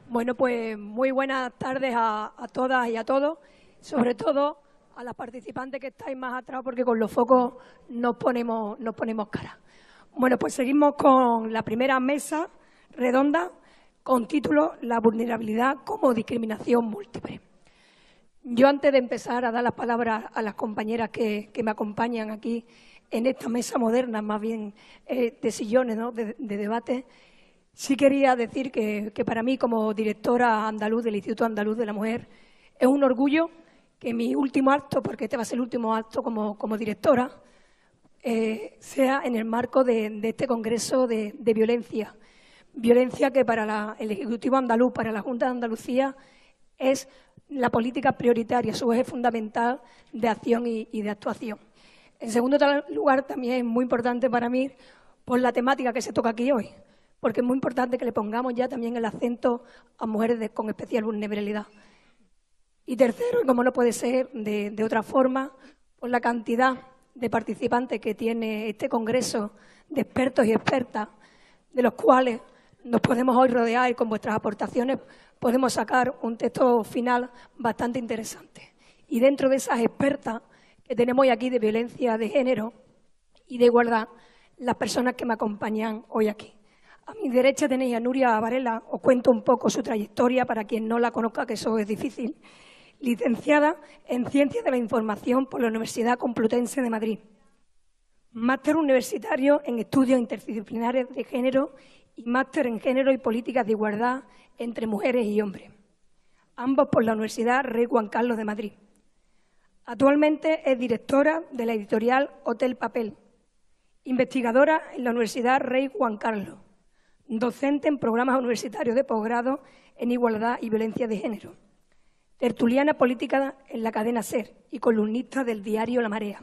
Bueno, pues muy buenas tardes a todas y a todos, sobre todo a las participantes que estáis más atrás porque con los focos nos ponemos cara. Bueno, pues seguimos con la primera mesa redonda con título La vulnerabilidad como discriminación múltiple. Yo, antes de empezar a dar las palabras a las compañeras que me acompañan aquí en esta mesa moderna, más bien de sillones, ¿no?, de debate, sí quería decir que para mí, como directora andaluz del Instituto Andaluz de la Mujer, es un orgullo que mi último acto, porque este va a ser el último acto como directora, sea en el marco de este Congreso de violencia. Violencia que para el Ejecutivo andaluz, para la Junta de Andalucía, es la política prioritaria, su eje fundamental de acción y de actuación. En segundo lugar, también es muy importante para mí por la temática que se toca aquí hoy, porque es muy importante que le pongamos ya también el acento a mujeres con especial vulnerabilidad. Y tercero, y como no puede ser de otra forma, por la cantidad de participantes que tiene este Congreso de expertos y expertas, de los cuales nos podemos hoy rodear y con vuestras aportaciones podemos sacar un texto final bastante interesante. Y dentro de esas expertas que tenemos hoy aquí de violencia de género y de igualdad, las personas que me acompañan hoy aquí. A mi derecha tenéis a Nuria Varela, os cuento un poco su trayectoria para quien no la conozca, que eso es difícil. Licenciada en Ciencias de la Información por la Universidad Complutense de Madrid. Máster universitario en Estudios Interdisciplinares de Género y máster en Género y Políticas de Igualdad entre Mujeres y Hombres, ambos por la Universidad Rey Juan Carlos de Madrid. Actualmente es directora de la editorial Hotel Papel, investigadora en la Universidad Rey Juan Carlos, docente en programas universitarios de posgrado en Igualdad y Violencia de Género, tertuliana política en la cadena SER y columnista del diario La Marea.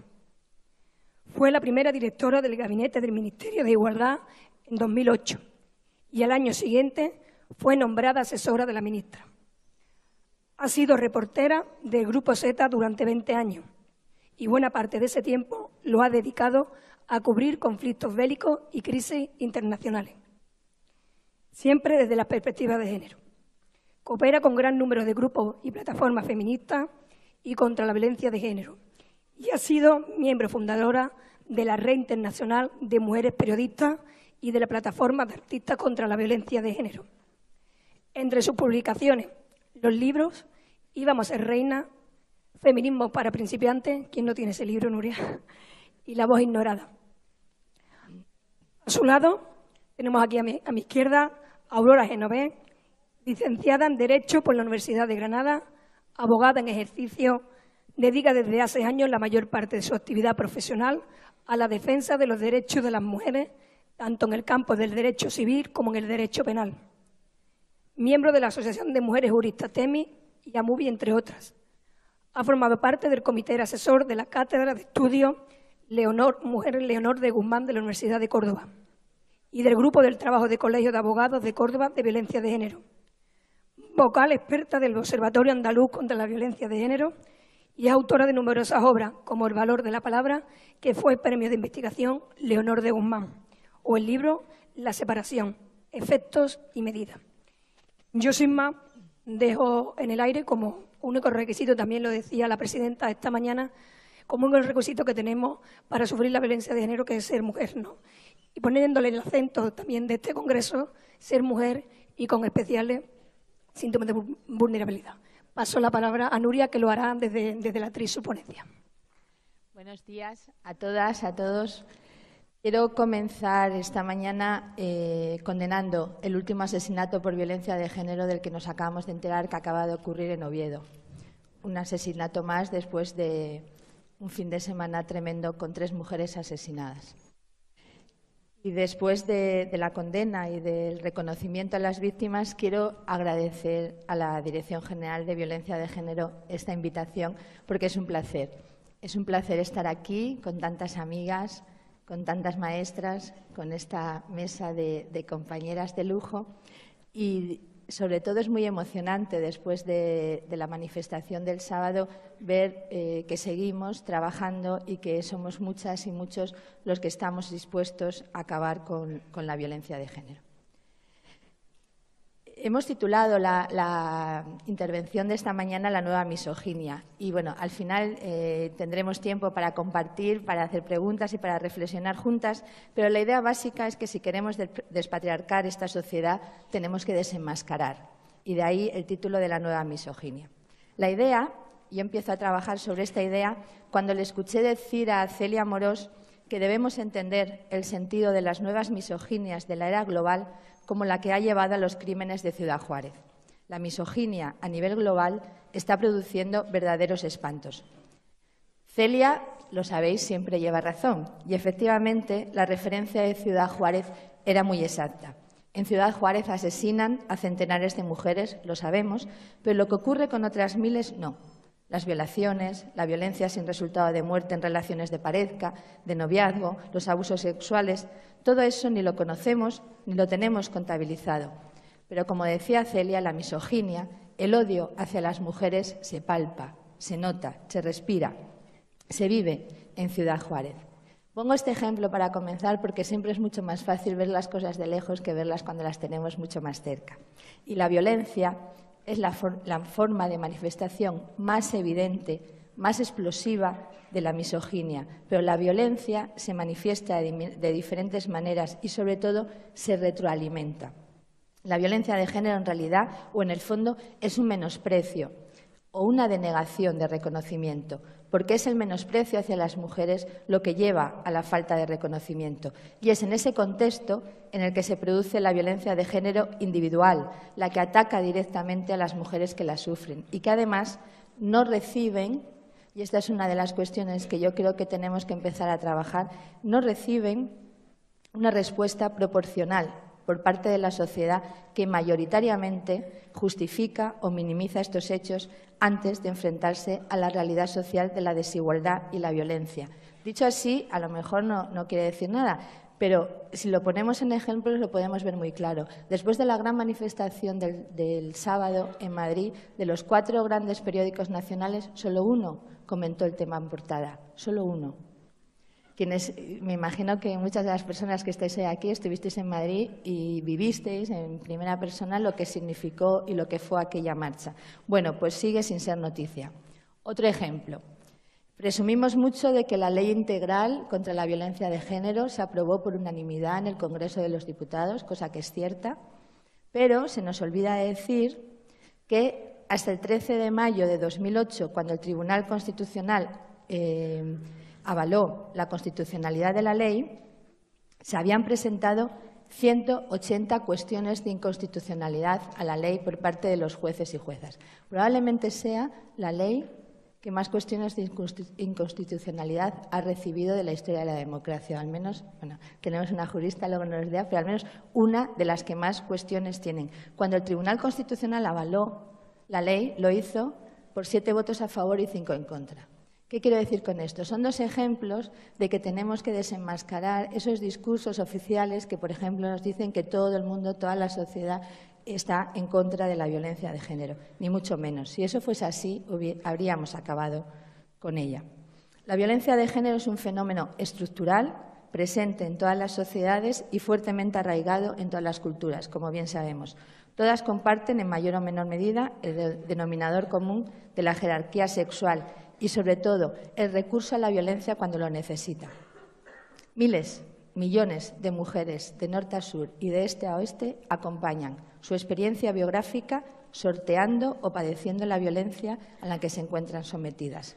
Fue la primera directora del Gabinete del Ministerio de Igualdad en 2008 y al año siguiente fue nombrada asesora de la ministra. Ha sido reportera del Grupo Z durante 20 años y buena parte de ese tiempo lo ha dedicado a cubrir conflictos bélicos y crisis internacionales, siempre desde la perspectiva de género. Coopera con gran número de grupos y plataformas feministas y contra la violencia de género y ha sido miembro fundadora de la Red Internacional de Mujeres Periodistas y de la Plataforma de Artistas contra la Violencia de Género. Entre sus publicaciones, los libros Íbamos a ser reina, Feminismo para principiantes, ¿quién no tiene ese libro, Nuria? Y La voz ignorada. A su lado tenemos aquí a mi izquierda a Aurora Genovés, licenciada en Derecho por la Universidad de Granada, abogada en ejercicio, dedica desde hace años la mayor parte de su actividad profesional a la defensa de los derechos de las mujeres, tanto en el campo del derecho civil como en el derecho penal. Miembro de la Asociación de Mujeres Juristas TEMI y AMUBI, entre otras. Ha formado parte del comité asesor de la Cátedra de Estudios Mujer Leonor de Guzmán de la Universidad de Córdoba y del Grupo del Trabajo de Colegio de Abogados de Córdoba de Violencia de Género. Vocal experta del Observatorio Andaluz contra la Violencia de Género y es autora de numerosas obras, como El valor de la palabra, que fue premio de investigación Leonor de Guzmán, o el libro La separación, efectos y medidas. Yo, sin más, dejo en el aire como único requisito, también lo decía la presidenta esta mañana, como único requisito que tenemos para sufrir la violencia de género, que es ser mujer, ¿no? Y poniéndole el acento también de este congreso, ser mujer y con especiales síntomas de vulnerabilidad. Paso la palabra a Nuria, que lo hará desde la actriz su ponencia. Buenos días a todas, a todos. Quiero comenzar esta mañana condenando el último asesinato por violencia de género del que nos acabamos de enterar que acaba de ocurrir en Oviedo. Un asesinato más después de un fin de semana tremendo con 3 mujeres asesinadas. Y después de la condena y del reconocimiento a las víctimas, quiero agradecer a la Dirección General de Violencia de Género esta invitación, porque es un placer. Es un placer estar aquí con tantas amigas, con tantas maestras, con esta mesa de compañeras de lujo. Y sobre todo es muy emocionante, después de la manifestación del sábado, ver que seguimos trabajando y que somos muchas y muchos los que estamos dispuestos a acabar con la violencia de género. Hemos titulado la intervención de esta mañana La nueva misoginia y, bueno, al final tendremos tiempo para compartir, para hacer preguntas y para reflexionar juntas, pero la idea básica es que si queremos despatriarcar esta sociedad tenemos que desenmascarar, y de ahí el título de La nueva misoginia. La idea, yo empiezo a trabajar sobre esta idea cuando le escuché decir a Celia Amorós que debemos entender el sentido de las nuevas misoginias de la era global como la que ha llevado a los crímenes de Ciudad Juárez. La misoginia a nivel global está produciendo verdaderos espantos. Celia, lo sabéis, siempre lleva razón y efectivamente la referencia de Ciudad Juárez era muy exacta. En Ciudad Juárez asesinan a centenares de mujeres, lo sabemos, pero lo que ocurre con otras miles no. Las violaciones, la violencia sin resultado de muerte en relaciones de pareja, de noviazgo, los abusos sexuales, todo eso ni lo conocemos ni lo tenemos contabilizado. Pero como decía Celia, la misoginia, el odio hacia las mujeres se palpa, se nota, se respira, se vive en Ciudad Juárez. Pongo este ejemplo para comenzar porque siempre es mucho más fácil ver las cosas de lejos que verlas cuando las tenemos mucho más cerca. Y la violencia es la forma de manifestación más evidente, más explosiva de la misoginia, pero la violencia se manifiesta de diferentes maneras y, sobre todo, se retroalimenta. La violencia de género, en realidad, o en el fondo, es un menosprecio o una denegación de reconocimiento, porque es el menosprecio hacia las mujeres lo que lleva a la falta de reconocimiento. Y es en ese contexto en el que se produce la violencia de género individual, la que ataca directamente a las mujeres que la sufren y que además no reciben, y esta es una de las cuestiones que yo creo que tenemos que empezar a trabajar, no reciben una respuesta proporcional por parte de la sociedad que mayoritariamente justifica o minimiza estos hechos antes de enfrentarse a la realidad social de la desigualdad y la violencia. Dicho así, a lo mejor no quiere decir nada, pero si lo ponemos en ejemplos lo podemos ver muy claro. Después de la gran manifestación del sábado en Madrid, de los 4 grandes periódicos nacionales, solo uno comentó el tema en portada, solo uno. Me imagino que muchas de las personas que estáis aquí estuvisteis en Madrid y vivisteis en primera persona lo que significó y lo que fue aquella marcha. Bueno, pues sigue sin ser noticia. Otro ejemplo. Presumimos mucho de que la Ley Integral contra la Violencia de Género se aprobó por unanimidad en el Congreso de los Diputados, cosa que es cierta, pero se nos olvida decir que hasta el 13 de mayo de 2008, cuando el Tribunal Constitucional avaló la constitucionalidad de la ley, se habían presentado 180 cuestiones de inconstitucionalidad a la ley por parte de los jueces y juezas. Probablemente sea la ley que más cuestiones de inconstitucionalidad ha recibido de la historia de la democracia. Al menos, bueno, tenemos una jurista, luego nos dirá, pero al menos una de las que más cuestiones tienen. Cuando el Tribunal Constitucional avaló la ley, lo hizo por 7 votos a favor y 5 en contra. ¿Qué quiero decir con esto? Son 2 ejemplos de que tenemos que desenmascarar esos discursos oficiales que, por ejemplo, nos dicen que todo el mundo, toda la sociedad está en contra de la violencia de género, ni mucho menos. Si eso fuese así, habríamos acabado con ella. La violencia de género es un fenómeno estructural, presente en todas las sociedades y fuertemente arraigado en todas las culturas, como bien sabemos. Todas comparten, en mayor o menor medida, el denominador común de la jerarquía sexual y, sobre todo, el recurso a la violencia cuando lo necesita. Miles, millones de mujeres de norte a sur y de este a oeste acompañan su experiencia biográfica sorteando o padeciendo la violencia a la que se encuentran sometidas.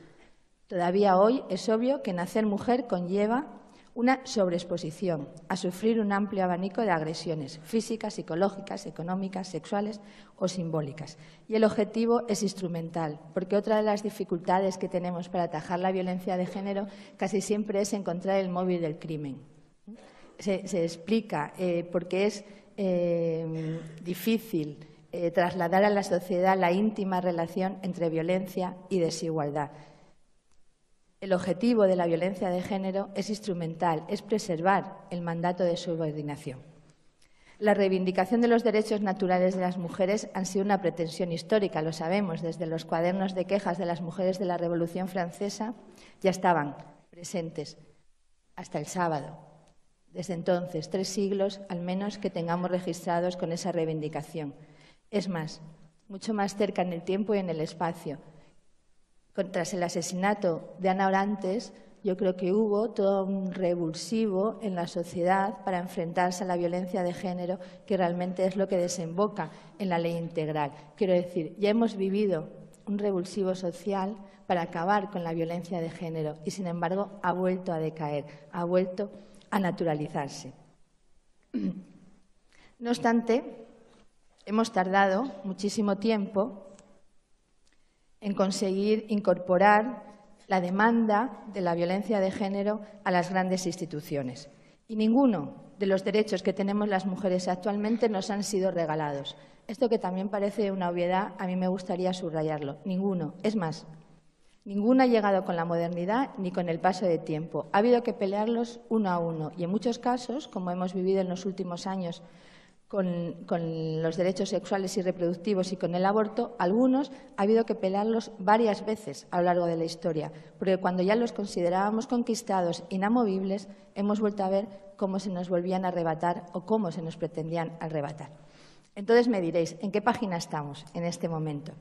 Todavía hoy es obvio que nacer mujer conlleva una sobreexposición a sufrir un amplio abanico de agresiones físicas, psicológicas, económicas, sexuales o simbólicas. Y el objetivo es instrumental, porque otra de las dificultades que tenemos para atajar la violencia de género casi siempre es encontrar el móvil del crimen. Se explica porque es difícil trasladar a la sociedad la íntima relación entre violencia y desigualdad. El objetivo de la violencia de género es instrumental, es preservar el mandato de subordinación. La reivindicación de los derechos naturales de las mujeres han sido una pretensión histórica, lo sabemos, desde los cuadernos de quejas de las mujeres de la Revolución Francesa ya estaban presentes hasta el sábado. Desde entonces, 3 siglos al menos que tengamos registrados con esa reivindicación. Es más, mucho más cerca en el tiempo y en el espacio. Tras el asesinato de Ana Orantes, yo creo que hubo todo un revulsivo en la sociedad para enfrentarse a la violencia de género, que realmente es lo que desemboca en la ley integral. Quiero decir, ya hemos vivido un revulsivo social para acabar con la violencia de género y, sin embargo, ha vuelto a decaer, ha vuelto a naturalizarse. No obstante, hemos tardado muchísimo tiempo en conseguir incorporar la demanda de la violencia de género a las grandes instituciones. Y ninguno de los derechos que tenemos las mujeres actualmente nos han sido regalados. Esto, que también parece una obviedad, a mí me gustaría subrayarlo. Ninguno. Es más, ninguno ha llegado con la modernidad ni con el paso de tiempo. Ha habido que pelearlos uno a uno y, en muchos casos, como hemos vivido en los últimos años con los derechos sexuales y reproductivos y con el aborto, algunos ha habido que pelearlos varias veces a lo largo de la historia, porque cuando ya los considerábamos conquistados, inamovibles, hemos vuelto a ver cómo se nos volvían a arrebatar o cómo se nos pretendían arrebatar. Entonces me diréis, ¿en qué página estamos en este momento?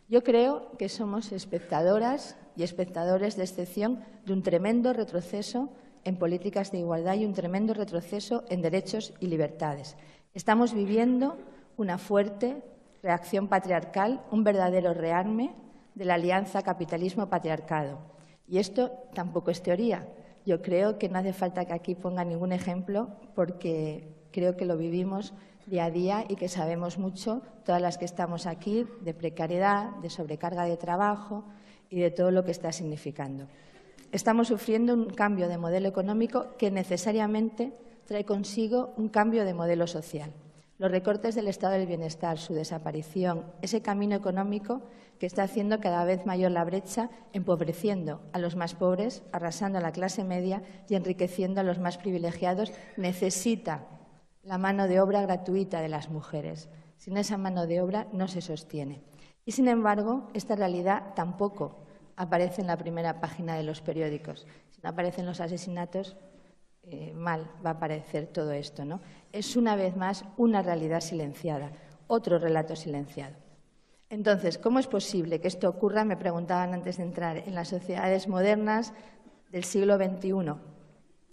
Yo creo que somos espectadoras y espectadores de excepción de un tremendo retroceso en políticas de igualdad y un tremendo retroceso en derechos y libertades. Estamos viviendo una fuerte reacción patriarcal, un verdadero rearme de la alianza capitalismo-patriarcado. Y esto tampoco es teoría. Yo creo que no hace falta que aquí ponga ningún ejemplo, porque creo que lo vivimos día a día y que sabemos mucho, todas las que estamos aquí, de precariedad, de sobrecarga de trabajo y de todo lo que está significando. Estamos sufriendo un cambio de modelo económico que necesariamente trae consigo un cambio de modelo social. Los recortes del estado del bienestar, su desaparición, ese camino económico que está haciendo cada vez mayor la brecha, empobreciendo a los más pobres, arrasando a la clase media y enriqueciendo a los más privilegiados, necesita la mano de obra gratuita de las mujeres. Sin esa mano de obra no se sostiene. Y, sin embargo, esta realidad tampoco aparece en la primera página de los periódicos. Si no aparecen los asesinatos, mal va a aparecer todo esto, ¿no? Es, una vez más, una realidad silenciada, otro relato silenciado. Entonces, ¿cómo es posible que esto ocurra? Me preguntaban antes de entrar, en las sociedades modernas del siglo XXI.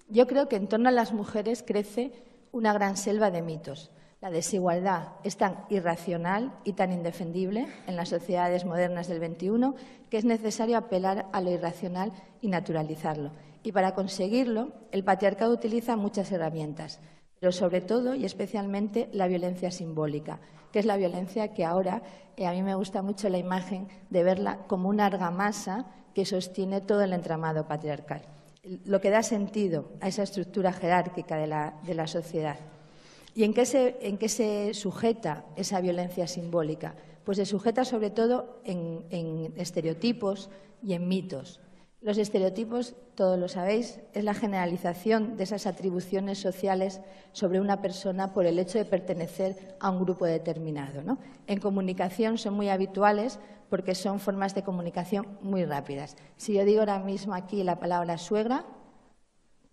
Yo creo que en torno a las mujeres crece una gran selva de mitos. La desigualdad es tan irracional y tan indefendible en las sociedades modernas del XXI que es necesario apelar a lo irracional y naturalizarlo. Y para conseguirlo, el patriarcado utiliza muchas herramientas, pero sobre todo y especialmente la violencia simbólica, que es la violencia que ahora, a mí me gusta mucho la imagen de verla como una argamasa que sostiene todo el entramado patriarcal, lo que da sentido a esa estructura jerárquica de la sociedad. ¿Y en qué se sujeta esa violencia simbólica? Pues se sujeta sobre todo en estereotipos y en mitos. Los estereotipos, todos lo sabéis, es la generalización de esas atribuciones sociales sobre una persona por el hecho de pertenecer a un grupo determinado, ¿no? En comunicación son muy habituales porque son formas de comunicación muy rápidas. Si yo digo ahora mismo aquí la palabra suegra,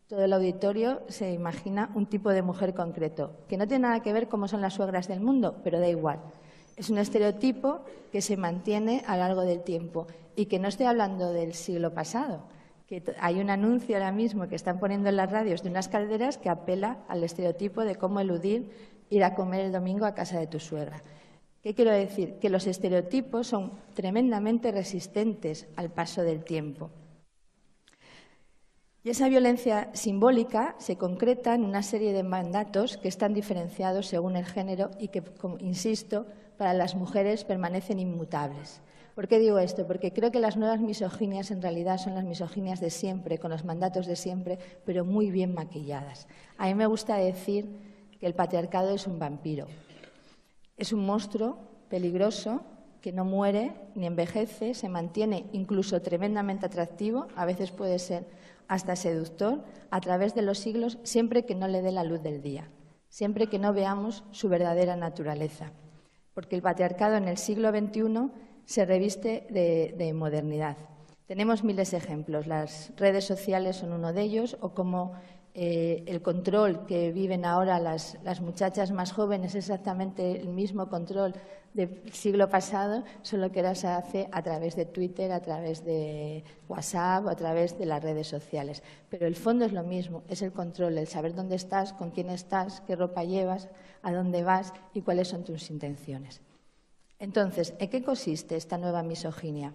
todo el auditorio se imagina un tipo de mujer concreto, que no tiene nada que ver cómo son las suegras del mundo, pero da igual. Es un estereotipo que se mantiene a lo largo del tiempo y que no estoy hablando del siglo pasado, que hay un anuncio ahora mismo que están poniendo en las radios de unas calderas que apela al estereotipo de cómo eludir ir a comer el domingo a casa de tu suegra. ¿Qué quiero decir? Que los estereotipos son tremendamente resistentes al paso del tiempo. Y esa violencia simbólica se concreta en una serie de mandatos que están diferenciados según el género y que, insisto, para las mujeres permanecen inmutables. ¿Por qué digo esto? Porque creo que las nuevas misoginias en realidad son las misoginias de siempre, con los mandatos de siempre, pero muy bien maquilladas. A mí me gusta decir que el patriarcado es un vampiro. Es un monstruo peligroso que no muere ni envejece, se mantiene incluso tremendamente atractivo, a veces puede ser hasta seductor, a través de los siglos, siempre que no le dé la luz del día, siempre que no veamos su verdadera naturaleza. Porque el patriarcado en el siglo XXI se reviste de modernidad. Tenemos miles de ejemplos, las redes sociales son uno de ellos, o cómo el control que viven ahora las muchachas más jóvenes es exactamente el mismo control del siglo pasado, solo que ahora se hace a través de Twitter, a través de WhatsApp o a través de las redes sociales. Pero el fondo es lo mismo, es el control, el saber dónde estás, con quién estás, qué ropa llevas, a dónde vas y cuáles son tus intenciones. Entonces, ¿en qué consiste esta nueva misoginia?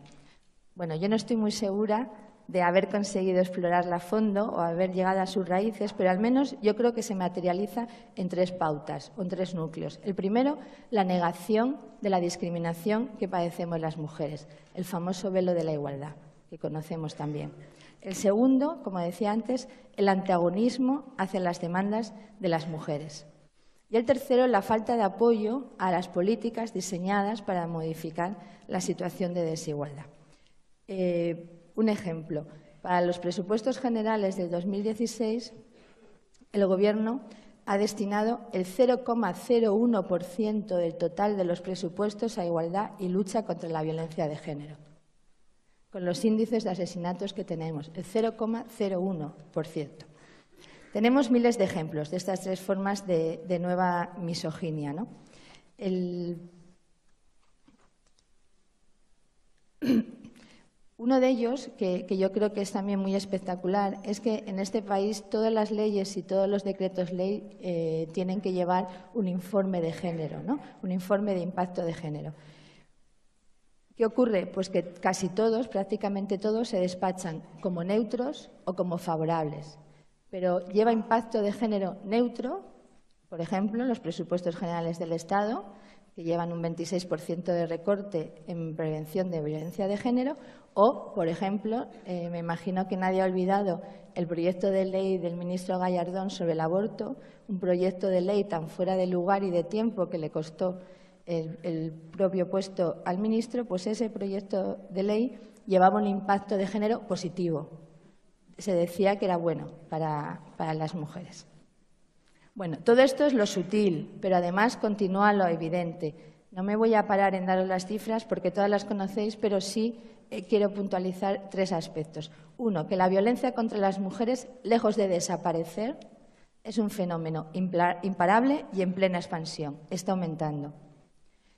Bueno, yo no estoy muy segura de haber conseguido explorarla a fondo o haber llegado a sus raíces, pero al menos yo creo que se materializa en 3 pautas o en 3 núcleos. El primero, la negación de la discriminación que padecemos las mujeres, el famoso velo de la igualdad, que conocemos también. El segundo, como decía antes, el antagonismo hacia las demandas de las mujeres. Y el tercero, la falta de apoyo a las políticas diseñadas para modificar la situación de desigualdad. Un ejemplo, para los presupuestos generales del 2016, el Gobierno ha destinado el 0,01% del total de los presupuestos a igualdad y lucha contra la violencia de género, con los índices de asesinatos que tenemos, el 0,01%. Tenemos miles de ejemplos de estas 3 formas de nueva misoginia, ¿no? Uno de ellos, que yo creo que es también muy espectacular, es que en este país todas las leyes y todos los decretos ley tienen que llevar un informe de género, ¿no? Un informe de impacto de género. ¿Qué ocurre? Pues que casi todos, prácticamente todos, se despachan como neutros o como favorables. Pero lleva impacto de género neutro, por ejemplo, los presupuestos generales del Estado, que llevan un 26% de recorte en prevención de violencia de género, o, por ejemplo, me imagino que nadie ha olvidado el proyecto de ley del ministro Gallardón sobre el aborto, un proyecto de ley tan fuera de lugar y de tiempo que le costó el propio puesto al ministro, pues ese proyecto de ley llevaba un impacto de género positivo. Se decía que era bueno para las mujeres. Bueno, todo esto es lo sutil, pero además continúa lo evidente. No me voy a parar en daros las cifras porque todas las conocéis, pero sí quiero puntualizar 3 aspectos. Uno, que la violencia contra las mujeres, lejos de desaparecer, es un fenómeno imparable y en plena expansión. Está aumentando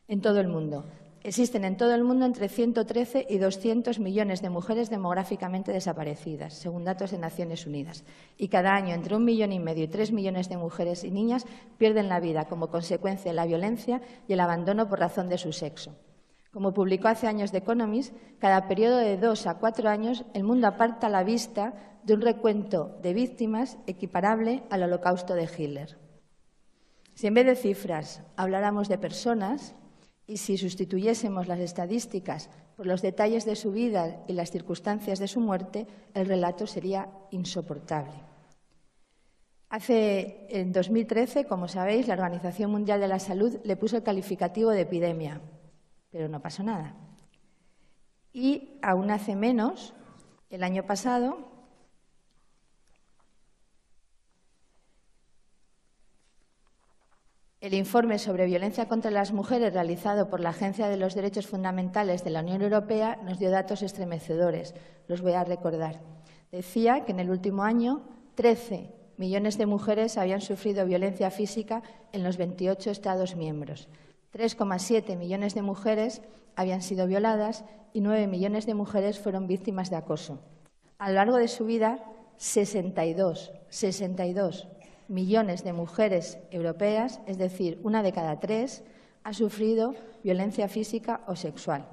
en todo el mundo. Existen en todo el mundo entre 113 y 200 millones de mujeres demográficamente desaparecidas, según datos de Naciones Unidas. Y cada año entre 1,5 millones y 3 millones de mujeres y niñas pierden la vida como consecuencia de la violencia y el abandono por razón de su sexo. Como publicó hace años The Economist, cada periodo de 2 a 4 años el mundo aparta la vista de un recuento de víctimas equiparable al Holocausto de Hitler. Si en vez de cifras habláramos de personas, y si sustituyésemos las estadísticas por los detalles de su vida y las circunstancias de su muerte, el relato sería insoportable. En 2013, como sabéis, la Organización Mundial de la Salud le puso el calificativo de epidemia, pero no pasó nada. Y aún hace menos, el año pasado, el informe sobre violencia contra las mujeres realizado por la Agencia de los Derechos Fundamentales de la Unión Europea nos dio datos estremecedores. Los voy a recordar. Decía que en el último año 13 millones de mujeres habían sufrido violencia física en los 28 Estados miembros. 3,7 millones de mujeres habían sido violadas y 9 millones de mujeres fueron víctimas de acoso. A lo largo de su vida, 62 millones de mujeres europeas, es decir, 1 de cada 3, ha sufrido violencia física o sexual.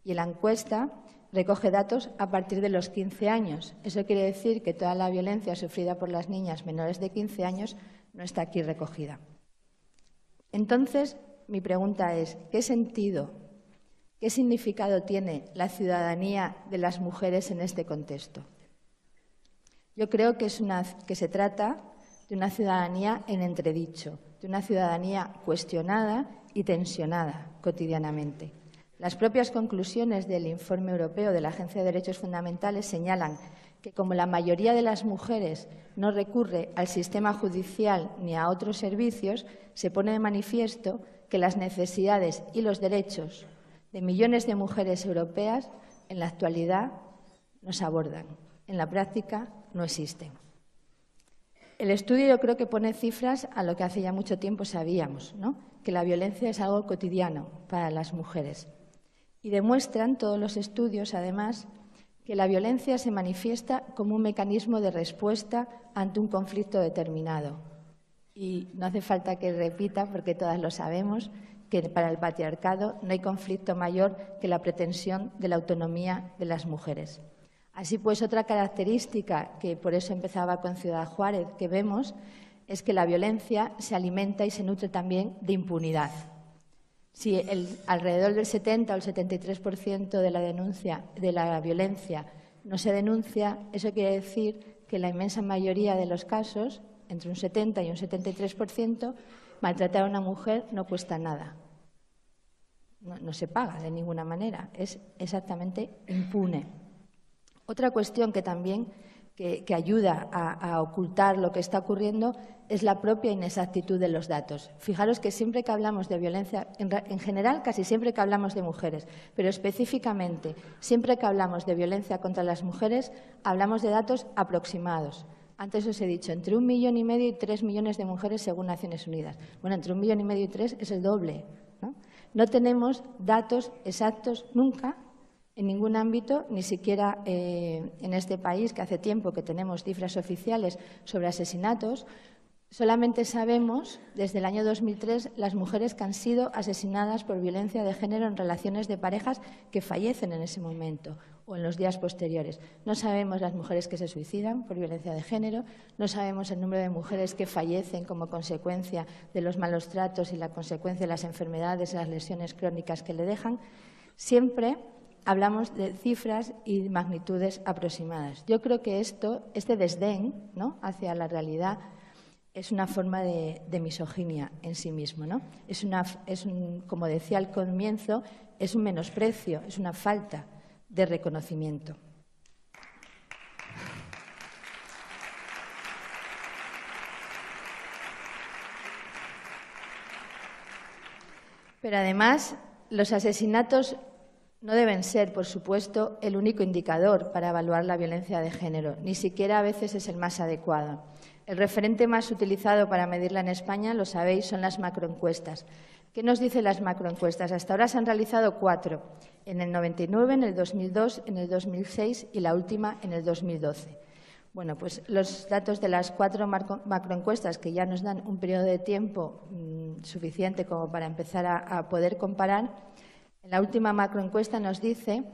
Y la encuesta recoge datos a partir de los 15 años. Eso quiere decir que toda la violencia sufrida por las niñas menores de 15 años no está aquí recogida. Entonces, mi pregunta es, ¿qué sentido, qué significado tiene la ciudadanía de las mujeres en este contexto? Yo creo que se trata de una ciudadanía en entredicho, de una ciudadanía cuestionada y tensionada cotidianamente. Las propias conclusiones del informe europeo de la Agencia de Derechos Fundamentales señalan que, como la mayoría de las mujeres no recurre al sistema judicial ni a otros servicios, se pone de manifiesto que las necesidades y los derechos de millones de mujeres europeas en la actualidad no se abordan, en la práctica no existen. El estudio yo creo que pone cifras a lo que hace ya mucho tiempo sabíamos, ¿no? Que la violencia es algo cotidiano para las mujeres. Y demuestran todos los estudios, además, que la violencia se manifiesta como un mecanismo de respuesta ante un conflicto determinado. Y no hace falta que repita, porque todas lo sabemos, que para el patriarcado no hay conflicto mayor que la pretensión de la autonomía de las mujeres. Así pues, otra característica, que por eso empezaba con Ciudad Juárez, que vemos, es que la violencia se alimenta y se nutre también de impunidad. Si alrededor del 70 o el 73% de la denuncia de la violencia no se denuncia, eso quiere decir que la inmensa mayoría de los casos, entre un 70 y un 73%, maltratar a una mujer no cuesta nada. No se paga de ninguna manera, es exactamente impune. Otra cuestión que también que ayuda a ocultar lo que está ocurriendo es la propia inexactitud de los datos. Fijaros que siempre que hablamos de violencia, en general casi siempre que hablamos de mujeres, pero específicamente siempre que hablamos de violencia contra las mujeres, hablamos de datos aproximados. Antes os he dicho, entre 1,5 millones y 3 millones de mujeres según Naciones Unidas. Bueno, entre 1,5 millones y 3 es el doble, ¿no? No tenemos datos exactos nunca en ningún ámbito, ni siquiera en este país, que hace tiempo que tenemos cifras oficiales sobre asesinatos. Solamente sabemos, desde el año 2003, las mujeres que han sido asesinadas por violencia de género en relaciones de parejas que fallecen en ese momento o en los días posteriores. No sabemos las mujeres que se suicidan por violencia de género, no sabemos el número de mujeres que fallecen como consecuencia de los malos tratos y la consecuencia de las enfermedades y las lesiones crónicas que le dejan. Siempre hablamos de cifras y magnitudes aproximadas. Yo creo que este desdén, ¿no?, hacia la realidad es una forma de misoginia en sí mismo, ¿no? Como decía al comienzo, es un menosprecio, es una falta de reconocimiento. Pero además, los asesinatos no deben ser, por supuesto, el único indicador para evaluar la violencia de género. Ni siquiera a veces es el más adecuado. El referente más utilizado para medirla en España, lo sabéis, son las macroencuestas. ¿Qué nos dicen las macroencuestas? Hasta ahora se han realizado 4, en el 99, en el 2002, en el 2006 y la última en el 2012. Bueno, pues los datos de las 4 macroencuestas, que ya nos dan un periodo de tiempo suficiente como para empezar a poder comparar, en la última macroencuesta nos dice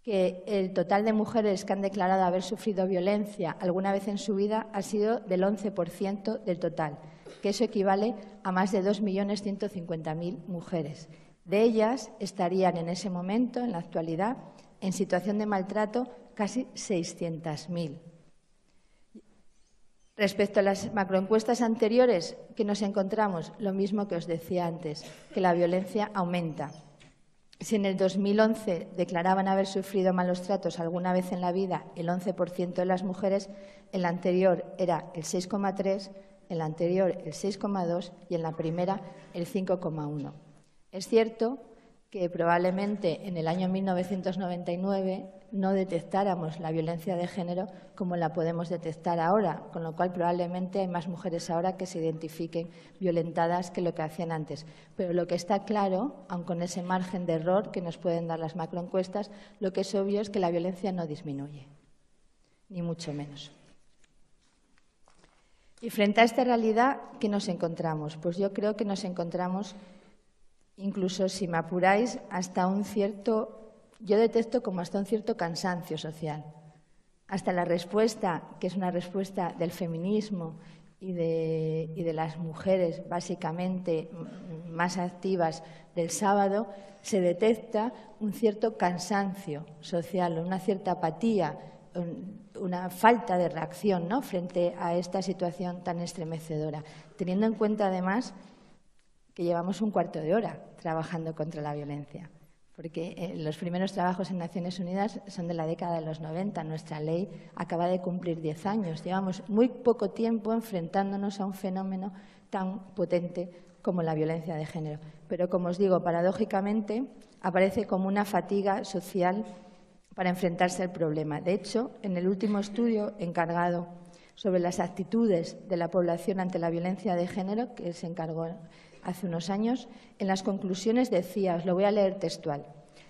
que el total de mujeres que han declarado haber sufrido violencia alguna vez en su vida ha sido del 11% del total, que eso equivale a más de 2.150.000 mujeres. De ellas estarían en ese momento, en la actualidad, en situación de maltrato casi 600.000. Respecto a las macroencuestas anteriores que nos encontramos, lo mismo que os decía antes, que la violencia aumenta. Si en el 2011 declaraban haber sufrido malos tratos alguna vez en la vida el 11% de las mujeres, en la anterior era el 6,3%, en la anterior el 6,2% y en la primera el 5,1%. Es cierto que probablemente en el año 1999 no detectáramos la violencia de género como la podemos detectar ahora, con lo cual probablemente hay más mujeres ahora que se identifiquen violentadas que lo que hacían antes. Pero lo que está claro, aun con ese margen de error que nos pueden dar las macroencuestas, lo que es obvio es que la violencia no disminuye, ni mucho menos. Y frente a esta realidad, ¿qué nos encontramos? Pues yo creo que nos encontramos, incluso si me apuráis, hasta un cierto... Yo detecto como hasta un cierto cansancio social. Hasta la respuesta, que es una respuesta del feminismo y de las mujeres básicamente más activas del sábado, se detecta un cierto cansancio social, una cierta apatía, una falta de reacción, ¿no?, frente a esta situación tan estremecedora, teniendo en cuenta además que llevamos un cuarto de hora trabajando contra la violencia. Porque los primeros trabajos en Naciones Unidas son de la década de los 90. Nuestra ley acaba de cumplir 10 años. Llevamos muy poco tiempo enfrentándonos a un fenómeno tan potente como la violencia de género. Pero, como os digo, paradójicamente aparece como una fatiga social para enfrentarse al problema. De hecho, en el último estudio encargado sobre las actitudes de la población ante la violencia de género, que se encargó hace unos años, en las conclusiones decía, os lo voy a leer textual: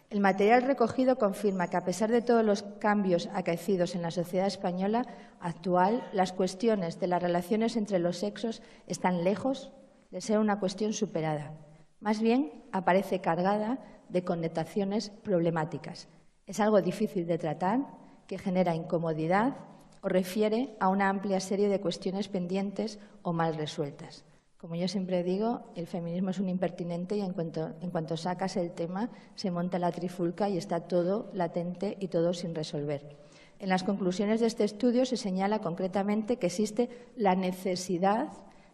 el material recogido confirma que, a pesar de todos los cambios acaecidos en la sociedad española actual, las cuestiones de las relaciones entre los sexos están lejos de ser una cuestión superada. Más bien, aparece cargada de connotaciones problemáticas. Es algo difícil de tratar, que genera incomodidad o refiere a una amplia serie de cuestiones pendientes o mal resueltas. Como yo siempre digo, el feminismo es un impertinente y en cuanto sacas el tema se monta la trifulca y está todo latente y todo sin resolver. En las conclusiones de este estudio se señala concretamente que existe la necesidad,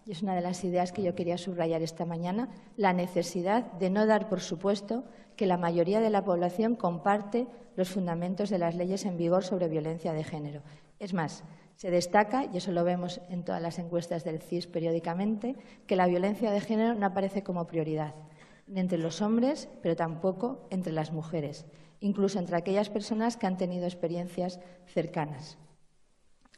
y es una de las ideas que yo quería subrayar esta mañana, la necesidad de no dar por supuesto que la mayoría de la población comparte los fundamentos de las leyes en vigor sobre violencia de género. Es más, se destaca, y eso lo vemos en todas las encuestas del CIS periódicamente, que la violencia de género no aparece como prioridad, ni entre los hombres, pero tampoco entre las mujeres, incluso entre aquellas personas que han tenido experiencias cercanas.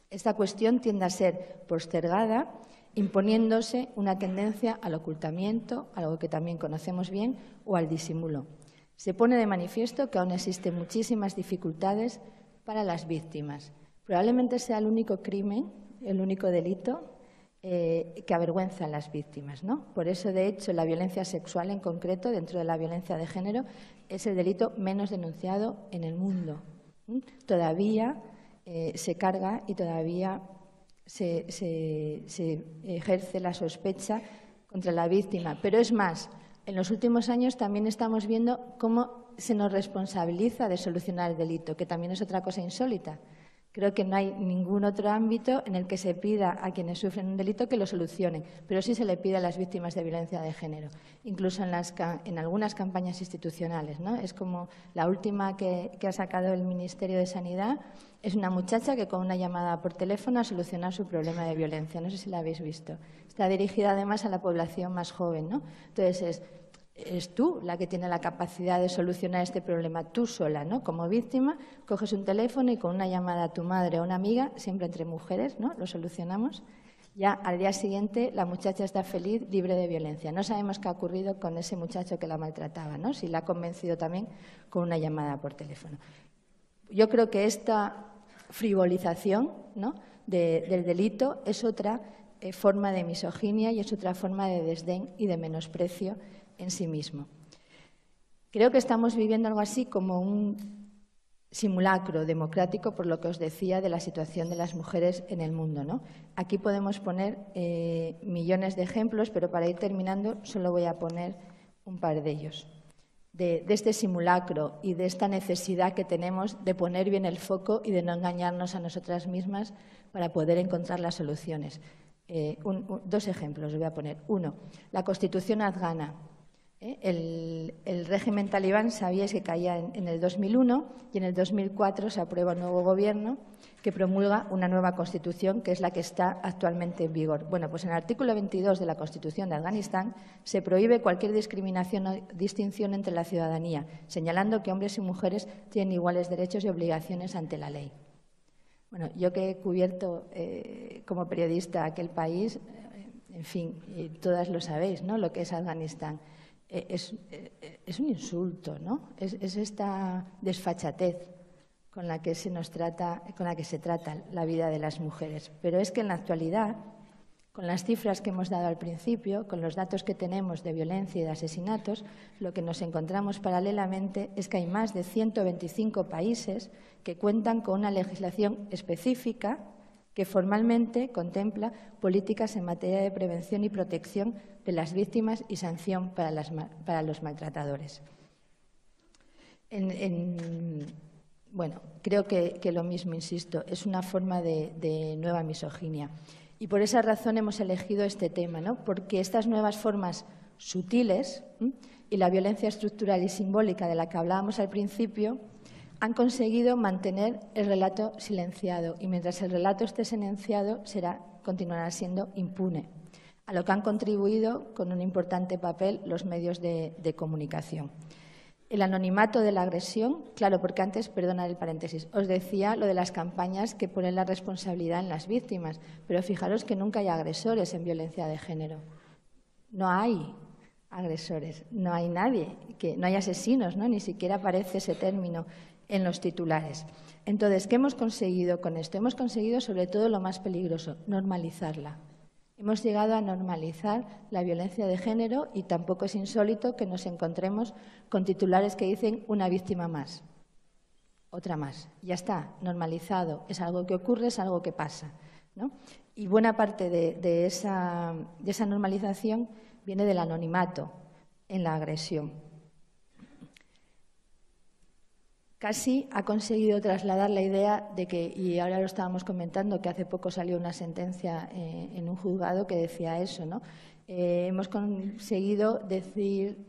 Esta cuestión tiende a ser postergada, imponiéndose una tendencia al ocultamiento, algo que también conocemos bien, o al disimulo. Se pone de manifiesto que aún existen muchísimas dificultades para las víctimas. Probablemente sea el único crimen, el único delito que avergüenza a las víctimas, ¿no? Por eso, de hecho, la violencia sexual en concreto, dentro de la violencia de género, es el delito menos denunciado en el mundo. Todavía se carga y todavía se ejerce la sospecha contra la víctima. Pero es más, en los últimos años también estamos viendo cómo se nos responsabiliza de solucionar el delito, que también es otra cosa insólita. Creo que no hay ningún otro ámbito en el que se pida a quienes sufren un delito que lo solucionen, pero sí se le pide a las víctimas de violencia de género, incluso en algunas campañas institucionales, ¿no? Es como la última que ha sacado el Ministerio de Sanidad, es una muchacha que con una llamada por teléfono ha solucionado su problema de violencia. No sé si la habéis visto. Está dirigida además a la población más joven, ¿no? Entonces, es tú la que tiene la capacidad de solucionar este problema, tú sola, ¿no? Como víctima, coges un teléfono y con una llamada a tu madre o a una amiga, siempre entre mujeres, ¿no? Lo solucionamos. Ya al día siguiente la muchacha está feliz, libre de violencia. No sabemos qué ha ocurrido con ese muchacho que la maltrataba, ¿no? Si la ha convencido también con una llamada por teléfono. Yo creo que esta frivolización, ¿no?, del delito es otra forma de misoginia y es otra forma de desdén y de menosprecio en sí mismo. Creo que estamos viviendo algo así como un simulacro democrático, por lo que os decía, de la situación de las mujeres en el mundo, ¿no? Aquí podemos poner millones de ejemplos, pero para ir terminando solo voy a poner un par de ellos. De este simulacro y de esta necesidad que tenemos de poner bien el foco y de no engañarnos a nosotras mismas para poder encontrar las soluciones. Dos ejemplos os voy a poner. Uno, la Constitución afgana. El régimen talibán, sabíais que caía en el 2001 y en el 2004 se aprueba un nuevo gobierno que promulga una nueva Constitución, que es la que está actualmente en vigor. Bueno, pues en el artículo 22 de la Constitución de Afganistán se prohíbe cualquier discriminación o distinción entre la ciudadanía, señalando que hombres y mujeres tienen iguales derechos y obligaciones ante la ley. Bueno, yo que he cubierto como periodista aquel país, en fin, todas lo sabéis, ¿no?, lo que es Afganistán. Es un insulto, ¿no? Es esta desfachatez con la que se trata la vida de las mujeres. Pero es que en la actualidad, con las cifras que hemos dado al principio, con los datos que tenemos de violencia y de asesinatos, lo que nos encontramos paralelamente es que hay más de 125 países que cuentan con una legislación específica que formalmente contempla políticas en materia de prevención y protección de las víctimas y sanción para los maltratadores. Bueno, creo que lo mismo, insisto, es una forma de nueva misoginia. Y por esa razón hemos elegido este tema, ¿no? Porque estas nuevas formas sutiles y la violencia estructural y simbólica de la que hablábamos al principio han conseguido mantener el relato silenciado y mientras el relato esté silenciado continuará siendo impune, a lo que han contribuido con un importante papel los medios de comunicación. El anonimato de la agresión, claro, porque antes, perdonad el paréntesis, os decía lo de las campañas que ponen la responsabilidad en las víctimas, pero fijaros que nunca hay agresores en violencia de género. No hay agresores, no hay nadie, no hay asesinos, ¿no? Ni siquiera aparece ese término en los titulares. Entonces, ¿qué hemos conseguido con esto? Hemos conseguido, sobre todo, lo más peligroso, normalizarla. Hemos llegado a normalizar la violencia de género y tampoco es insólito que nos encontremos con titulares que dicen una víctima más, otra más. Ya está, normalizado. Es algo que ocurre, es algo que pasa, ¿no? Y buena parte de esa normalización viene del anonimato en la agresión. Casi ha conseguido trasladar la idea de que, y ahora lo estábamos comentando, que hace poco salió una sentencia en un juzgado que decía eso, ¿no? Hemos conseguido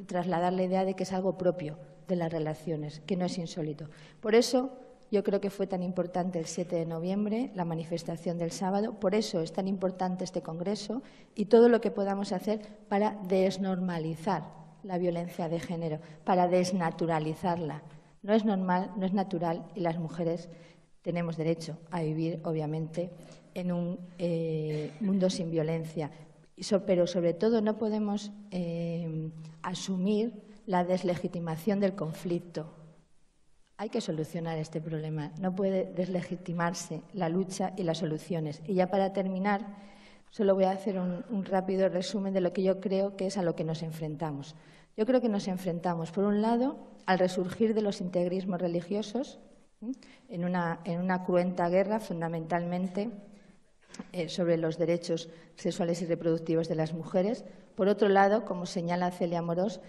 trasladar la idea de que es algo propio de las relaciones, que no es insólito. Por eso yo creo que fue tan importante el 7 de noviembre, la manifestación del sábado, por eso es tan importante este congreso y todo lo que podamos hacer para desnormalizar la violencia de género, para desnaturalizarla. No es normal, no es natural y las mujeres tenemos derecho a vivir, obviamente, en un mundo sin violencia. Pero, sobre todo, no podemos asumir la deslegitimación del conflicto. Hay que solucionar este problema. No puede deslegitimarse la lucha y las soluciones. Y ya para terminar, solo voy a hacer un rápido resumen de lo que yo creo que es a lo que nos enfrentamos. Yo creo que nos enfrentamos, por un lado, al resurgir de los integrismos religiosos en una cruenta guerra, fundamentalmente sobre los derechos sexuales y reproductivos de las mujeres. Por otro lado, como señala Celia Amorós,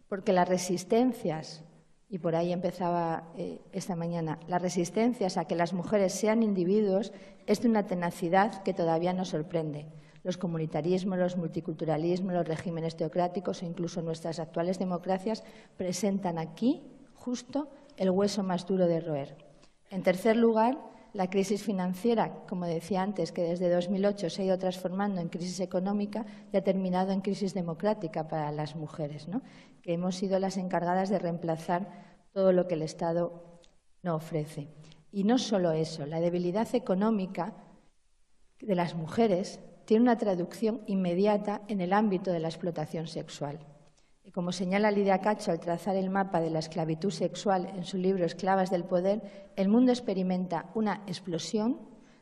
porque las resistencias, y por ahí empezaba esta mañana, las resistencias a que las mujeres sean individuos es de una tenacidad que todavía nos sorprende. Los comunitarismos, los multiculturalismos, los regímenes teocráticos o incluso nuestras actuales democracias presentan aquí justo el hueso más duro de roer. En tercer lugar, la crisis financiera, como decía antes, que desde 2008 se ha ido transformando en crisis económica y ha terminado en crisis democrática para las mujeres, ¿no? Que hemos sido las encargadas de reemplazar todo lo que el Estado no ofrece. Y no solo eso, la debilidad económica de las mujeres tiene una traducción inmediata en el ámbito de la explotación sexual. Y como señala Lidia Cacho al trazar el mapa de la esclavitud sexual en su libro Esclavas del Poder, el mundo experimenta una explosión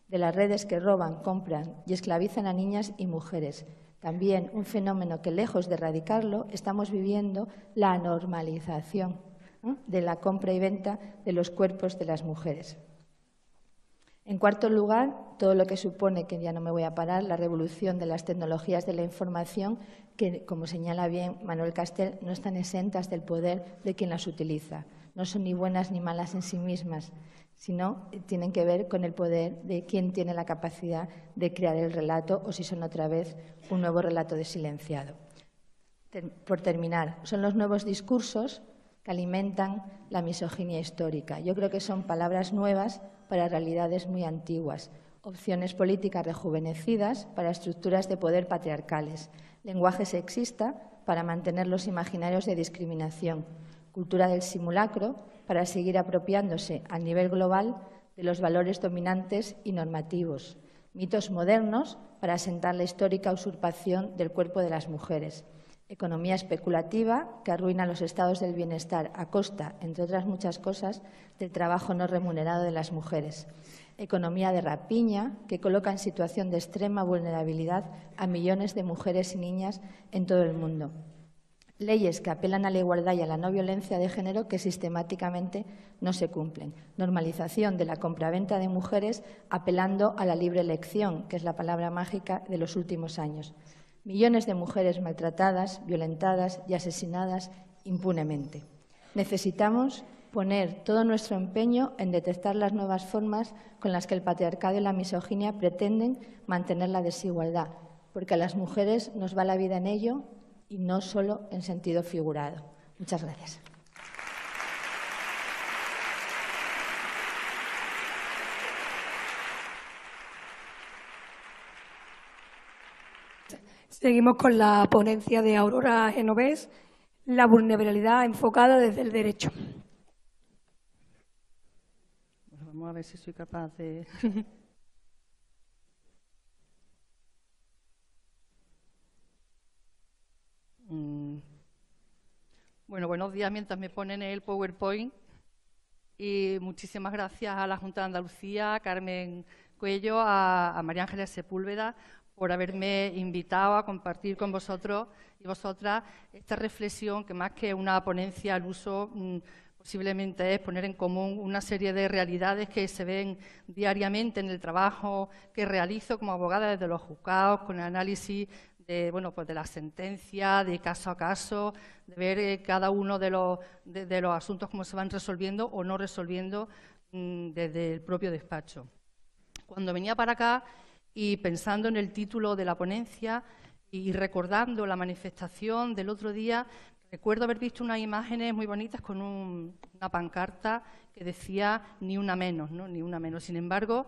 de las redes que roban, compran y esclavizan a niñas y mujeres. También un fenómeno que, lejos de erradicarlo, estamos viviendo la normalización, ¿no?, de la compra y venta de los cuerpos de las mujeres. En cuarto lugar, todo lo que supone, que ya no me voy a parar, la revolución de las tecnologías de la información, que, como señala bien Manuel Castel, no están exentas del poder de quien las utiliza. No son ni buenas ni malas en sí mismas, sino tienen que ver con el poder de quien tiene la capacidad de crear el relato o, si son otra vez, un nuevo relato de silenciado. Por terminar, son los nuevos discursos que alimentan la misoginia histórica. Yo creo que son palabras nuevas para realidades muy antiguas, opciones políticas rejuvenecidas para estructuras de poder patriarcales, lenguaje sexista para mantener los imaginarios de discriminación, cultura del simulacro para seguir apropiándose a nivel global de los valores dominantes y normativos, mitos modernos para asentar la histórica usurpación del cuerpo de las mujeres, economía especulativa que arruina los estados del bienestar a costa, entre otras muchas cosas, del trabajo no remunerado de las mujeres. Economía de rapiña que coloca en situación de extrema vulnerabilidad a millones de mujeres y niñas en todo el mundo. Leyes que apelan a la igualdad y a la no violencia de género que sistemáticamente no se cumplen. Normalización de la compraventa de mujeres apelando a la libre elección, que es la palabra mágica de los últimos años. Millones de mujeres maltratadas, violentadas y asesinadas impunemente. Necesitamos poner todo nuestro empeño en detectar las nuevas formas con las que el patriarcado y la misoginia pretenden mantener la desigualdad, porque a las mujeres nos va la vida en ello y no solo en sentido figurado. Muchas gracias. Seguimos con la ponencia de Aurora Genovés, la vulnerabilidad enfocada desde el derecho. Bueno, vamos a ver si soy capaz de... Bueno, buenos días mientras me ponen el PowerPoint. Y muchísimas gracias a la Junta de Andalucía, a Carmen Cuello, a María Ángeles Sepúlveda, por haberme invitado a compartir con vosotros y vosotras esta reflexión que, más que una ponencia al uso, posiblemente es poner en común una serie de realidades que se ven diariamente en el trabajo que realizo como abogada desde los juzgados, con el análisis de, bueno, pues de la sentencia, de caso a caso, de ver cada uno de los asuntos cómo se van resolviendo o no resolviendo desde el propio despacho. Cuando venía para acá y pensando en el título de la ponencia y recordando la manifestación del otro día, recuerdo haber visto unas imágenes muy bonitas con una pancarta que decía «ni una menos», ¿no? Ni una menos. Sin embargo,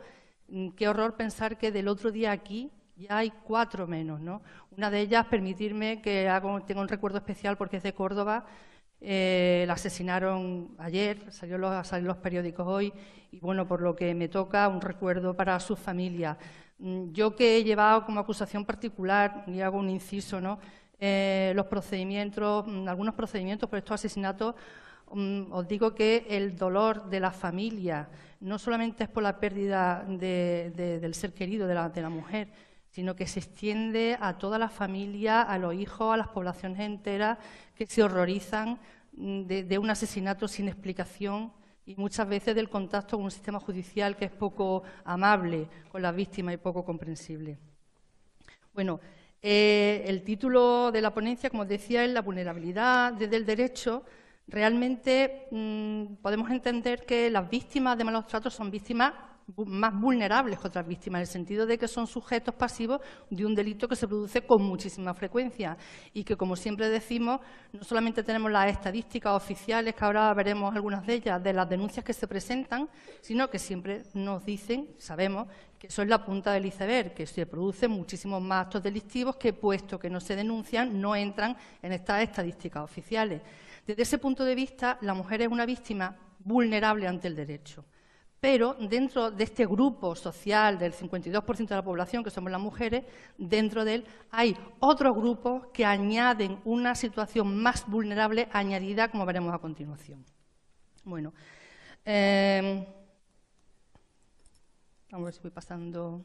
qué horror pensar que del otro día aquí ya hay 4 menos, ¿no? Una de ellas, permitirme que tenga un recuerdo especial porque es de Córdoba. La asesinaron ayer, salió los periódicos hoy, y bueno, por lo que me toca, un recuerdo para su familia. Yo, que he llevado como acusación particular, y hago un inciso, ¿no?, los procedimientos, algunos procedimientos por estos asesinatos, os digo que el dolor de la familia no solamente es por la pérdida del ser querido, de la mujer, sino que se extiende a toda la familia, a los hijos, a las poblaciones enteras que se horrorizan de un asesinato sin explicación y muchas veces del contacto con un sistema judicial que es poco amable con las víctimas y poco comprensible. Bueno, el título de la ponencia, como os decía, es la vulnerabilidad desde el derecho. Realmente podemos entender que las víctimas de malos tratos son víctimas más vulnerables que otras víctimas, en el sentido de que son sujetos pasivos de un delito que se produce con muchísima frecuencia y que, como siempre decimos, no solamente tenemos las estadísticas oficiales, que ahora veremos algunas de ellas, de las denuncias que se presentan, sino que siempre nos dicen, sabemos, que eso es la punta del iceberg, que se producen muchísimos más actos delictivos que, puesto que no se denuncian, no entran en estas estadísticas oficiales. Desde ese punto de vista, la mujer es una víctima vulnerable ante el derecho. Pero dentro de este grupo social del 52% de la población, que somos las mujeres, dentro de él hay otros grupos que añaden una situación más vulnerable añadida, como veremos a continuación. Bueno, vamos a ver si voy pasando.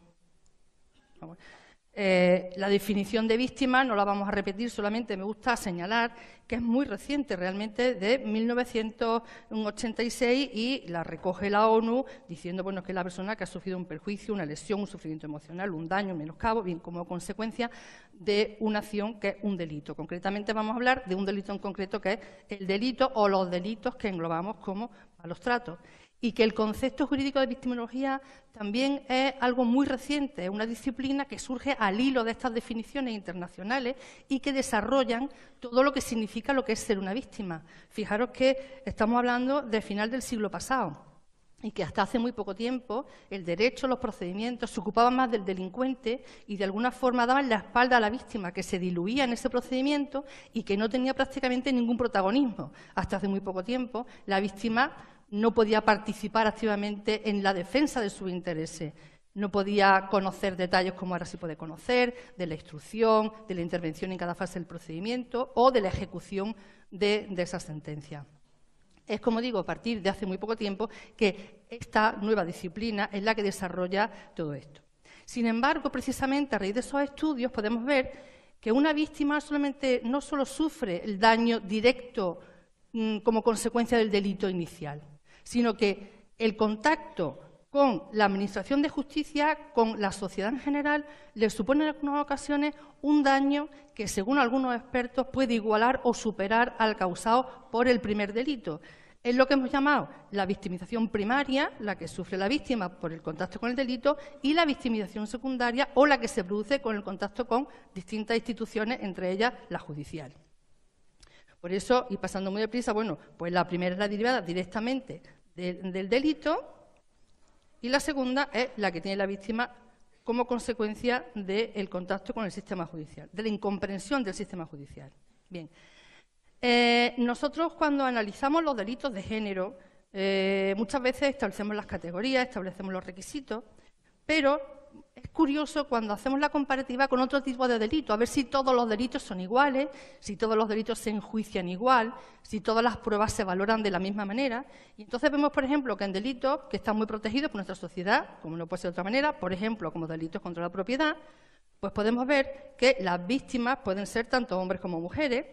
La definición de víctima no la vamos a repetir, solamente me gusta señalar que es muy reciente, realmente de 1986, y la recoge la ONU diciendo, bueno, que es la persona que ha sufrido un perjuicio, una lesión, un sufrimiento emocional, un daño, un menoscabo, bien, como consecuencia de una acción que es un delito. Concretamente vamos a hablar de un delito en concreto, que es el delito o los delitos que englobamos como malos tratos. Y que el concepto jurídico de victimología también es algo muy reciente, es una disciplina que surge al hilo de estas definiciones internacionales y que desarrollan todo lo que significa lo que es ser una víctima. Fijaros que estamos hablando del final del siglo pasado y que hasta hace muy poco tiempo el derecho, los procedimientos se ocupaban más del delincuente y de alguna forma daban la espalda a la víctima, que se diluía en ese procedimiento y que no tenía prácticamente ningún protagonismo. Hasta hace muy poco tiempo la víctima no podía participar activamente en la defensa de sus intereses, no podía conocer detalles como ahora sí puede conocer, de la instrucción, de la intervención en cada fase del procedimiento o de la ejecución de esa sentencia. Es, como digo, a partir de hace muy poco tiempo que esta nueva disciplina es la que desarrolla todo esto. Sin embargo, precisamente a raíz de esos estudios podemos ver que una víctima no solo sufre el daño directo como consecuencia del delito inicial, sino que el contacto con la Administración de Justicia, con la sociedad en general, le supone en algunas ocasiones un daño que, según algunos expertos, puede igualar o superar al causado por el primer delito. Es lo que hemos llamado la victimización primaria, la que sufre la víctima por el contacto con el delito, y la victimización secundaria, o la que se produce con el contacto con distintas instituciones, entre ellas la judicial. Por eso, y pasando muy deprisa, bueno, pues la primera es la derivada directamente del delito y la segunda es la que tiene la víctima como consecuencia del contacto con el sistema judicial, de la incomprensión del sistema judicial. Bien, Nosotros, cuando analizamos los delitos de género, muchas veces establecemos las categorías, establecemos los requisitos, pero es curioso cuando hacemos la comparativa con otro tipo de delitos, a ver si todos los delitos son iguales, si todos los delitos se enjuician igual, si todas las pruebas se valoran de la misma manera. Y entonces vemos, por ejemplo, que en delitos que están muy protegidos por nuestra sociedad, como no puede ser de otra manera, por ejemplo, como delitos contra la propiedad, pues podemos ver que las víctimas pueden ser tanto hombres como mujeres,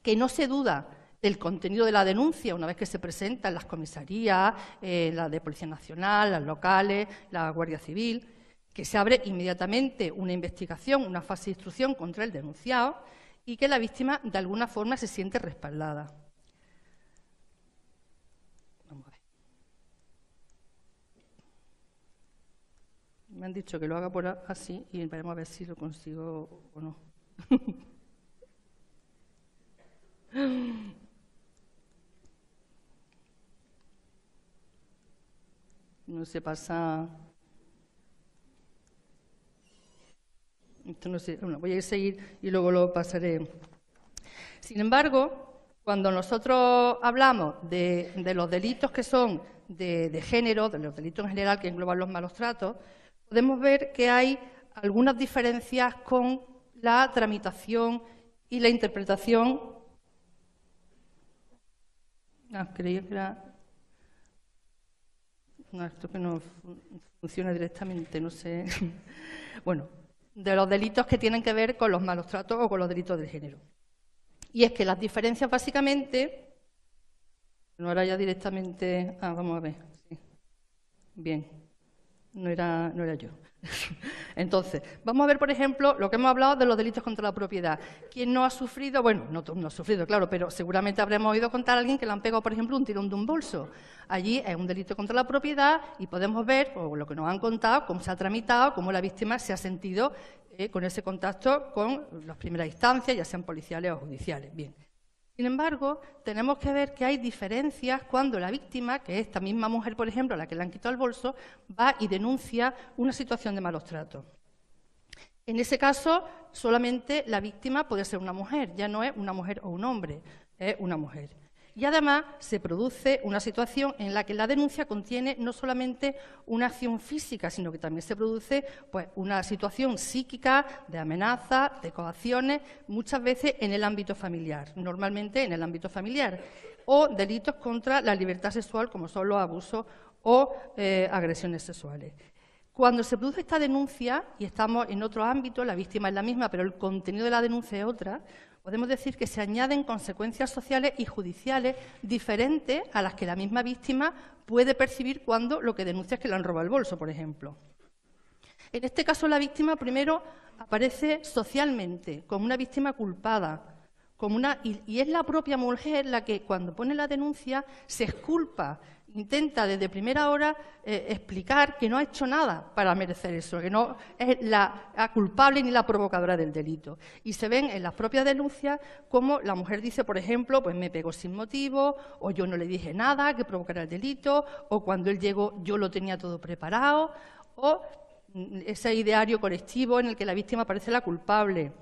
que no se duda del contenido de la denuncia una vez que se presenta en las comisarías, la de Policía Nacional, las locales, la Guardia Civil, que se abre inmediatamente una investigación, una fase de instrucción contra el denunciado y que la víctima de alguna forma se siente respaldada. Vamos a ver. Me han dicho que lo haga por así y veremos a ver si lo consigo o no. No se pasa. Esto no sé. Bueno, voy a seguir y luego lo pasaré. Sin embargo, cuando nosotros hablamos de los delitos que son de género, de los delitos en general que engloban los malos tratos, podemos ver que hay algunas diferencias con la tramitación y la interpretación. Creía que era. No, esto que no funciona directamente, no sé. Bueno, de los delitos que tienen que ver con los malos tratos o con los delitos de género. Y es que las diferencias básicamente, no era ya directamente, vamos a ver, sí. Bien, no era yo. Entonces, vamos a ver, por ejemplo, lo que hemos hablado de los delitos contra la propiedad. ¿Quién no ha sufrido? Bueno, no ha sufrido, claro, pero seguramente habremos oído contar a alguien que le han pegado, por ejemplo, un tirón de un bolso. Allí es un delito contra la propiedad y podemos ver, o lo que nos han contado, cómo se ha tramitado, cómo la víctima se ha sentido con ese contacto con las primeras instancias, ya sean policiales o judiciales. Bien. Sin embargo, tenemos que ver que hay diferencias cuando la víctima, que es esta misma mujer, por ejemplo, a la que le han quitado el bolso, va y denuncia una situación de malos tratos. En ese caso, solamente la víctima puede ser una mujer, ya no es una mujer o un hombre, es una mujer. Y además se produce una situación en la que la denuncia contiene no solamente una acción física, sino que también se produce pues, una situación psíquica de amenaza, de coacciones, muchas veces en el ámbito familiar, normalmente en el ámbito familiar, o delitos contra la libertad sexual, como son los abusos o agresiones sexuales. Cuando se produce esta denuncia, y estamos en otro ámbito, la víctima es la misma, pero el contenido de la denuncia es otra, podemos decir que se añaden consecuencias sociales y judiciales diferentes a las que la misma víctima puede percibir cuando lo que denuncia es que le han robado el bolso, por ejemplo. En este caso, la víctima primero aparece socialmente como una víctima culpada, y es la propia mujer la que, cuando pone la denuncia, se exculpa, intenta desde primera hora explicar que no ha hecho nada para merecer eso, que no es la culpable ni la provocadora del delito. Y se ven en las propias denuncias como la mujer dice, por ejemplo, pues me pegó sin motivo, o yo no le dije nada que provocara el delito, o cuando él llegó yo lo tenía todo preparado, o ese ideario colectivo en el que la víctima parece la culpable,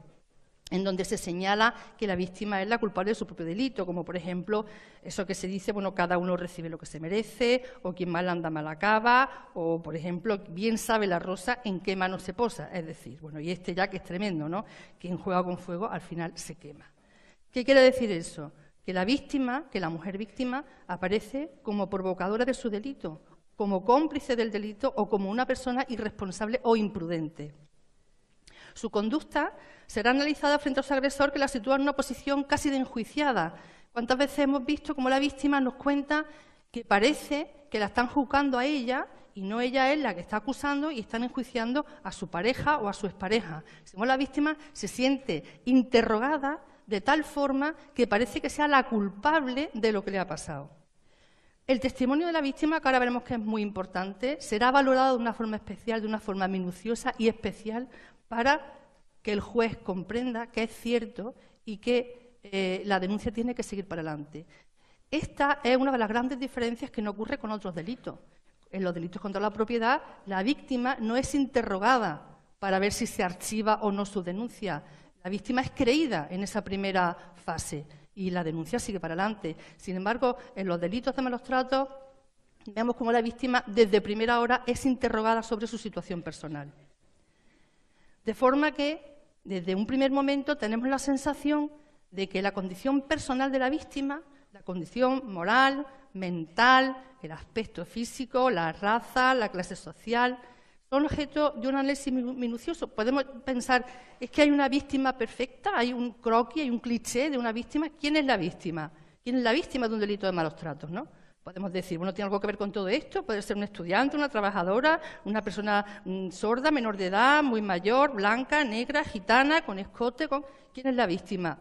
en donde se señala que la víctima es la culpable de su propio delito, como por ejemplo eso que se dice, bueno, cada uno recibe lo que se merece, o quien mal anda mal acaba, o por ejemplo, bien sabe la rosa en qué mano se posa, es decir, bueno, y este ya que es tremendo, ¿no? Quien juega con fuego al final se quema. ¿Qué quiere decir eso? Que la víctima, que la mujer víctima, aparece como provocadora de su delito, como cómplice del delito o como una persona irresponsable o imprudente. Su conducta será analizada frente a su agresor, que la sitúa en una posición casi de enjuiciada. ¿Cuántas veces hemos visto cómo la víctima nos cuenta que parece que la están juzgando a ella y no ella es la que está acusando y están enjuiciando a su pareja o a su expareja? La víctima se siente interrogada de tal forma que parece que sea la culpable de lo que le ha pasado. El testimonio de la víctima, que ahora veremos que es muy importante, será valorado de una forma especial, de una forma minuciosa y especial, para que el juez comprenda que es cierto y que la denuncia tiene que seguir para adelante. Esta es una de las grandes diferencias que no ocurre con otros delitos. En los delitos contra la propiedad, la víctima no es interrogada para ver si se archiva o no su denuncia. La víctima es creída en esa primera fase y la denuncia sigue para adelante. Sin embargo, en los delitos de malos tratos, vemos cómo la víctima desde primera hora es interrogada sobre su situación personal. De forma que, desde un primer momento, tenemos la sensación de que la condición personal de la víctima, la condición moral, mental, el aspecto físico, la raza, la clase social, son objeto de un análisis minucioso. Podemos pensar, ¿es que hay una víctima perfecta? ¿Hay un croquis, hay un cliché de una víctima? ¿Quién es la víctima? ¿Quién es la víctima de un delito de malos tratos, no? Podemos decir, bueno, ¿tiene algo que ver con todo esto? Puede ser un estudiante, una trabajadora, una persona sorda, menor de edad, muy mayor, blanca, negra, gitana, con escote. ¿Quién es la víctima?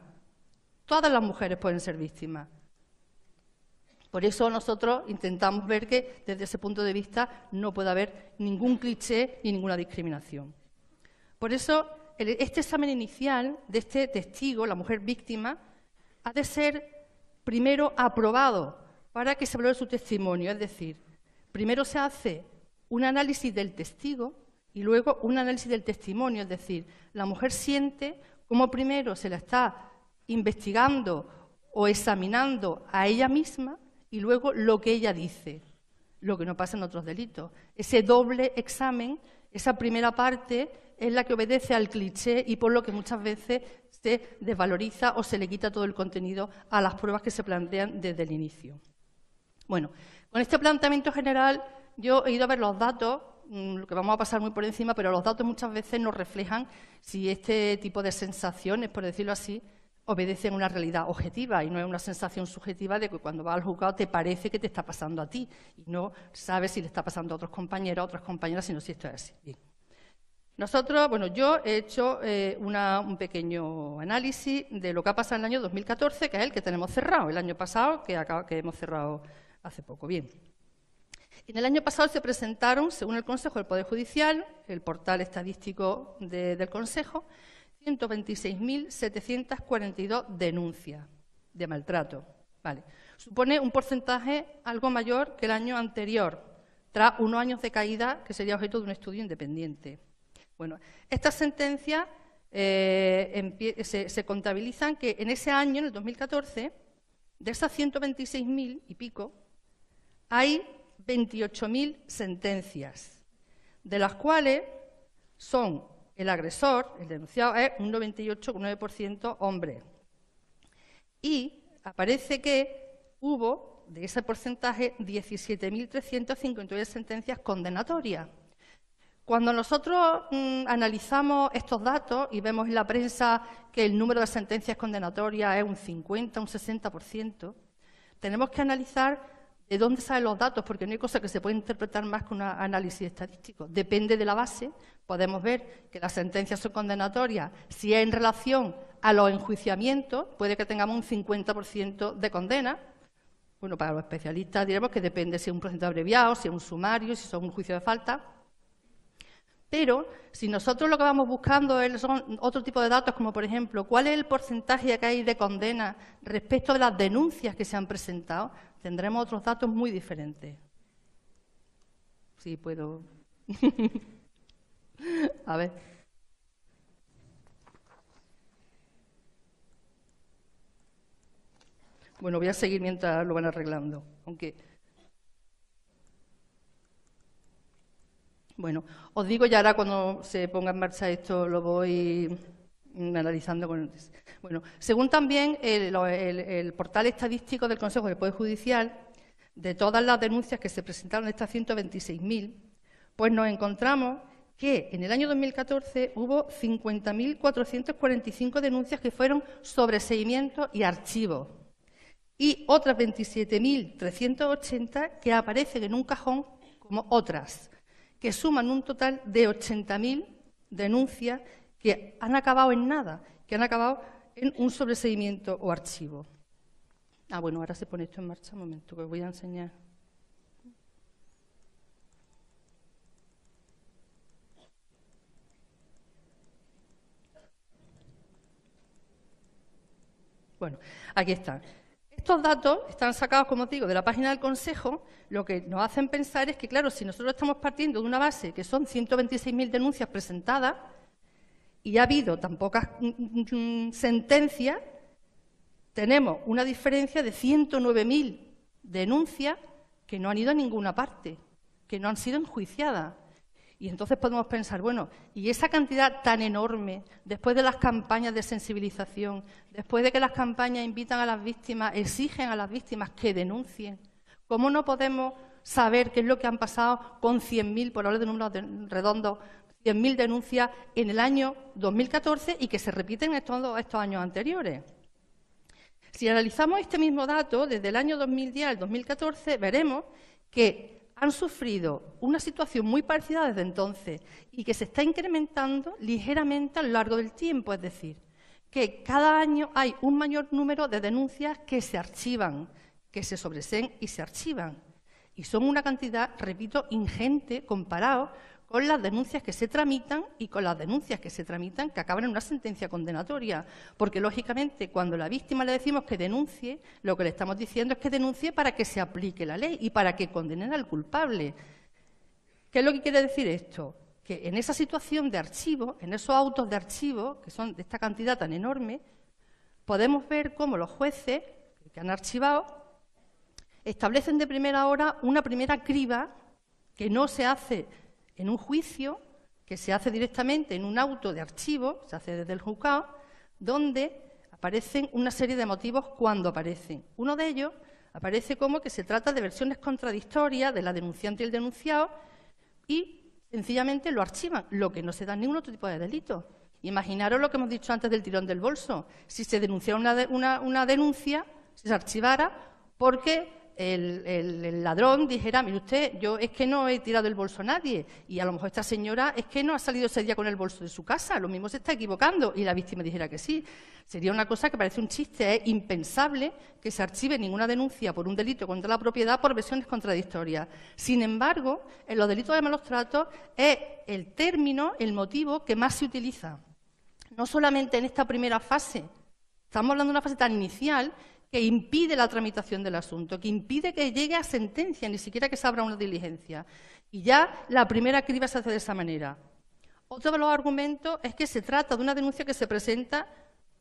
Todas las mujeres pueden ser víctimas. Por eso nosotros intentamos ver que desde ese punto de vista no puede haber ningún cliché ni ninguna discriminación. Por eso este examen inicial de este testigo, la mujer víctima, ha de ser primero aprobado para que se valore su testimonio. Es decir, primero se hace un análisis del testigo y luego un análisis del testimonio. Es decir, la mujer siente cómo primero se la está investigando o examinando a ella misma y luego lo que ella dice, lo que no pasa en otros delitos. Ese doble examen, esa primera parte, es la que obedece al cliché y por lo que muchas veces se desvaloriza o se le quita todo el contenido a las pruebas que se plantean desde el inicio. Bueno, con este planteamiento general yo he ido a ver los datos, lo que vamos a pasar muy por encima, pero los datos muchas veces nos reflejan si este tipo de sensaciones, por decirlo así, obedecen a una realidad objetiva y no es una sensación subjetiva de que cuando vas al juzgado te parece que te está pasando a ti y no sabes si le está pasando a otros compañeros, a otras compañeras, sino si esto es así. Bien. Nosotros, bueno, yo he hecho un pequeño análisis de lo que ha pasado en el año 2014, que es el que tenemos cerrado, el año pasado que hemos cerrado hace poco. Bien. En el año pasado se presentaron, según el Consejo del Poder Judicial, el portal estadístico del Consejo, 126.742 denuncias de maltrato. Vale. Supone un porcentaje algo mayor que el año anterior, tras unos años de caída que sería objeto de un estudio independiente. Bueno, estas sentencias se contabilizan que en ese año, en el 2014, de esas 126.000 y pico, hay 28.000 sentencias, de las cuales son el agresor, el denunciado, es un 98,9% hombre. Y aparece que hubo, de ese porcentaje, 17.359 sentencias condenatorias. Cuando nosotros analizamos estos datos y vemos en la prensa que el número de sentencias condenatorias es un 50, un 60%, tenemos que analizar de dónde salen los datos, porque no hay cosa que se pueda interpretar más que un análisis estadístico. Depende de la base, podemos ver que las sentencias son condenatorias. Si es en relación a los enjuiciamientos, puede que tengamos un 50% de condena. Bueno, para los especialistas diremos que depende si es un procedimiento abreviado, si es un sumario, si son un juicio de falta. Pero si nosotros lo que vamos buscando son otro tipo de datos, como por ejemplo, ¿cuál es el porcentaje que hay de condena respecto de las denuncias que se han presentado? Tendremos otros datos muy diferentes. Sí, puedo. A ver. Bueno, voy a seguir mientras lo van arreglando, aunque... Bueno, os digo ya ahora cuando se ponga en marcha esto lo voy analizando. Bueno, según también el portal estadístico del Consejo del Poder Judicial, de todas las denuncias que se presentaron, de estas 126.000, pues nos encontramos que en el año 2014 hubo 50.445 denuncias que fueron sobreseimientos y archivos y otras 27.380 que aparecen en un cajón como otras, que suman un total de 80.000 denuncias que han acabado en nada, que han acabado en un sobreseimiento o archivo. Ah, bueno, ahora se pone esto en marcha, un momento, que os voy a enseñar. Bueno, aquí están. Estos datos están sacados, como os digo, de la página del Consejo. Lo que nos hacen pensar es que, claro, si nosotros estamos partiendo de una base que son 126.000 denuncias presentadas y ha habido tan pocas sentencias, tenemos una diferencia de 109.000 denuncias que no han ido a ninguna parte, que no han sido enjuiciadas. Y entonces podemos pensar, bueno, y esa cantidad tan enorme, después de las campañas de sensibilización, después de que las campañas invitan a las víctimas, exigen a las víctimas que denuncien, ¿cómo no podemos saber qué es lo que han pasado con 100.000, por hablar de números redondos, 100.000 denuncias en el año 2014 y que se repiten en estos años anteriores? Si analizamos este mismo dato, desde el año 2010 al 2014, veremos que han sufrido una situación muy parecida desde entonces y que se está incrementando ligeramente a lo largo del tiempo, es decir, que cada año hay un mayor número de denuncias que se archivan, que se sobreseen y se archivan. Y son una cantidad, repito, ingente comparado con las denuncias que se tramitan y con las denuncias que se tramitan que acaban en una sentencia condenatoria. Porque, lógicamente, cuando a la víctima le decimos que denuncie, lo que le estamos diciendo es que denuncie para que se aplique la ley y para que condenen al culpable. ¿Qué es lo que quiere decir esto? Que en esa situación de archivo, en esos autos de archivo, que son de esta cantidad tan enorme, podemos ver cómo los jueces que han archivado establecen de primera hora una primera criba que no se hace en un juicio, que se hace directamente en un auto de archivo, se hace desde el juzgado, donde aparecen una serie de motivos cuando aparecen. Uno de ellos aparece como que se trata de versiones contradictorias de la denunciante y el denunciado y sencillamente lo archivan, lo que no se da en ningún otro tipo de delito. Imaginaros lo que hemos dicho antes del tirón del bolso. Si se denunciara una denuncia, si se archivara, porque el ladrón dijera, mire usted, yo es que no he tirado el bolso a nadie, y a lo mejor esta señora es que no ha salido ese día con el bolso de su casa, lo mismo se está equivocando, y la víctima dijera que sí. Sería una cosa que parece un chiste, es impensable que se archive ninguna denuncia por un delito contra la propiedad por versiones contradictorias. Sin embargo, en los delitos de malos tratos es el término, el motivo que más se utiliza. No solamente en esta primera fase, estamos hablando de una fase tan inicial que impide la tramitación del asunto, que impide que llegue a sentencia, ni siquiera que se abra una diligencia. Y ya la primera criba se hace de esa manera. Otro de los argumentos es que se trata de una denuncia que se presenta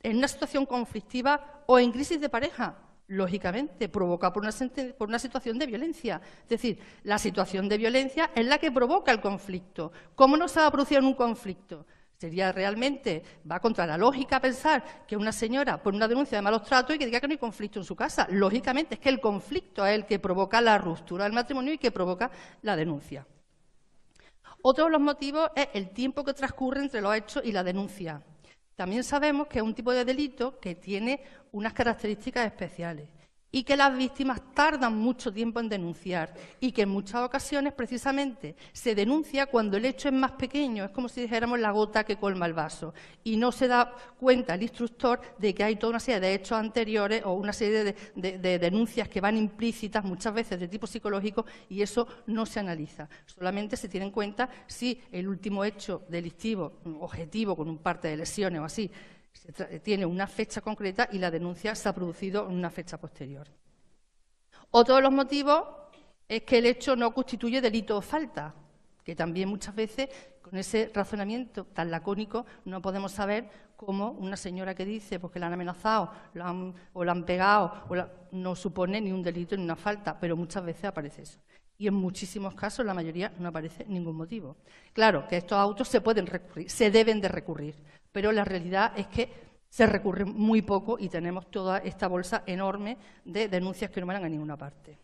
en una situación conflictiva o en crisis de pareja, lógicamente, provocada por una situación de violencia. Es decir, la situación de violencia es la que provoca el conflicto. ¿Cómo no se va a producir un conflicto? Sería realmente, va contra la lógica pensar que una señora pone una denuncia de malos tratos y que diga que no hay conflicto en su casa. Lógicamente, es que el conflicto es el que provoca la ruptura del matrimonio y que provoca la denuncia. Otro de los motivos es el tiempo que transcurre entre los hechos y la denuncia. También sabemos que es un tipo de delito que tiene unas características especiales y que las víctimas tardan mucho tiempo en denunciar y que en muchas ocasiones precisamente se denuncia cuando el hecho es más pequeño, es como si dijéramos la gota que colma el vaso y no se da cuenta el instructor de que hay toda una serie de hechos anteriores o una serie de denuncias que van implícitas muchas veces de tipo psicológico y eso no se analiza. Solamente se tiene en cuenta si el último hecho delictivo, objetivo con un parte de lesiones o así, tiene una fecha concreta y la denuncia se ha producido en una fecha posterior. Otro de los motivos es que el hecho no constituye delito o falta, que también muchas veces con ese razonamiento tan lacónico no podemos saber cómo una señora que dice pues, que la han amenazado o la han pegado no supone ni un delito ni una falta, pero muchas veces aparece eso. Y en muchísimos casos, en la mayoría, no aparece ningún motivo. Claro que estos autos se pueden recurrir, se deben de recurrir, pero la realidad es que se recurre muy poco y tenemos toda esta bolsa enorme de denuncias que no van a ninguna parte.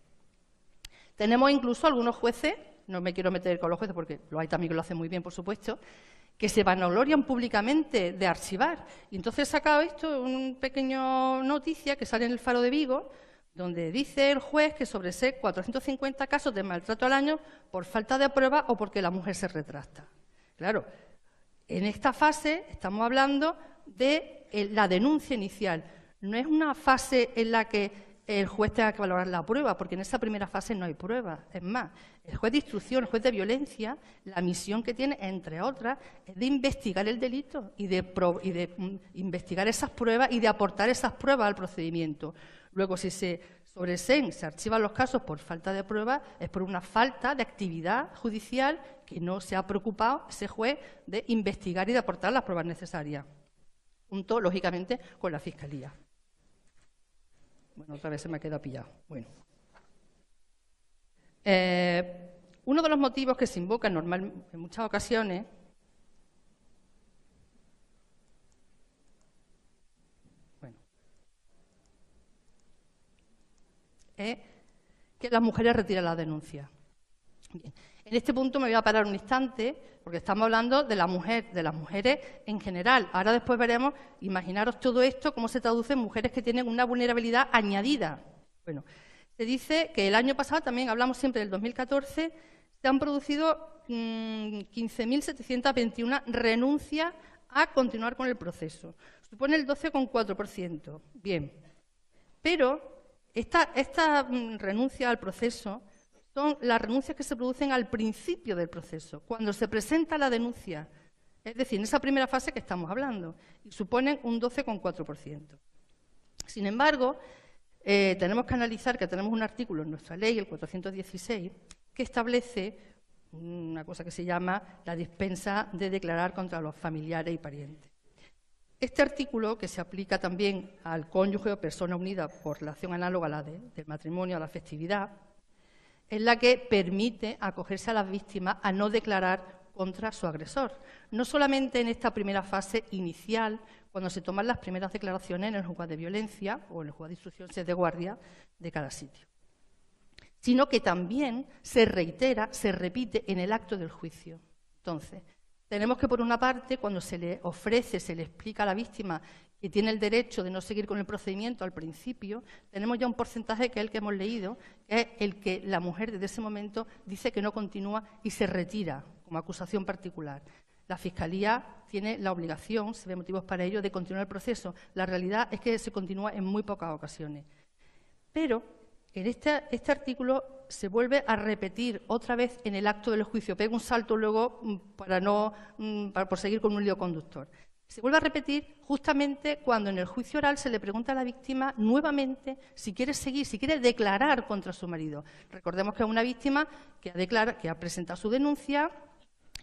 Tenemos incluso algunos jueces, no me quiero meter con los jueces porque lo hay también que lo hacen muy bien, por supuesto, que se vanaglorian públicamente de archivar. Y entonces he sacado esto, una pequeña noticia que sale en el Faro de Vigo, donde dice el juez que sobresee 450 casos de maltrato al año por falta de prueba o porque la mujer se retracta. Claro, en esta fase estamos hablando de la denuncia inicial. No es una fase en la que el juez tenga que valorar la prueba, porque en esa primera fase no hay prueba. Es más, el juez de instrucción, el juez de violencia, la misión que tiene, entre otras, es de investigar el delito y de investigar esas pruebas y de aportar esas pruebas al procedimiento. Luego, si se sobreseen, se archivan los casos por falta de pruebas, es por una falta de actividad judicial que no se ha preocupado ese juez de investigar y de aportar las pruebas necesarias, junto, lógicamente, con la Fiscalía. Bueno, otra vez se me ha quedado pillado. Bueno. Uno de los motivos que se invocan en muchas ocasiones es que las mujeres retiran la denuncia. Bien. En este punto me voy a parar un instante, porque estamos hablando de la mujer, de las mujeres en general. Ahora después veremos, imaginaros todo esto, cómo se traduce en mujeres que tienen una vulnerabilidad añadida. Bueno, se dice que el año pasado, también hablamos siempre del 2014, se han producido 15.721 renuncias a continuar con el proceso. Supone el 12,4%. Bien, pero esta renuncia al proceso son las renuncias que se producen al principio del proceso, cuando se presenta la denuncia, es decir, en esa primera fase que estamos hablando, y suponen un 12,4%. Sin embargo, tenemos que analizar que tenemos un artículo en nuestra ley, el 416, que establece una cosa que se llama la dispensa de declarar contra los familiares y parientes. Este artículo, que se aplica también al cónyuge o persona unida por relación análoga a la del matrimonio, a la festividad, es la que permite acogerse a las víctimas a no declarar contra su agresor. No solamente en esta primera fase inicial, cuando se toman las primeras declaraciones en el juzgado de violencia o en el juzgado de instrucción, si es de guardia, de cada sitio, sino que también se reitera, se repite en el acto del juicio. Entonces, tenemos que, por una parte, cuando se le ofrece, se le explica a la víctima que tiene el derecho de no seguir con el procedimiento al principio, tenemos ya un porcentaje que es el que hemos leído, que es el que la mujer desde ese momento dice que no continúa y se retira como acusación particular. La Fiscalía tiene la obligación, si ve motivos para ello, de continuar el proceso. La realidad es que se continúa en muy pocas ocasiones. Pero en este artículo se vuelve a repetir otra vez en el acto del juicio. Pega un salto luego por seguir con un hilo conductor. Se vuelve a repetir justamente cuando en el juicio oral se le pregunta a la víctima nuevamente si quiere seguir, si quiere declarar contra su marido. Recordemos que es una víctima que ha presentado su denuncia,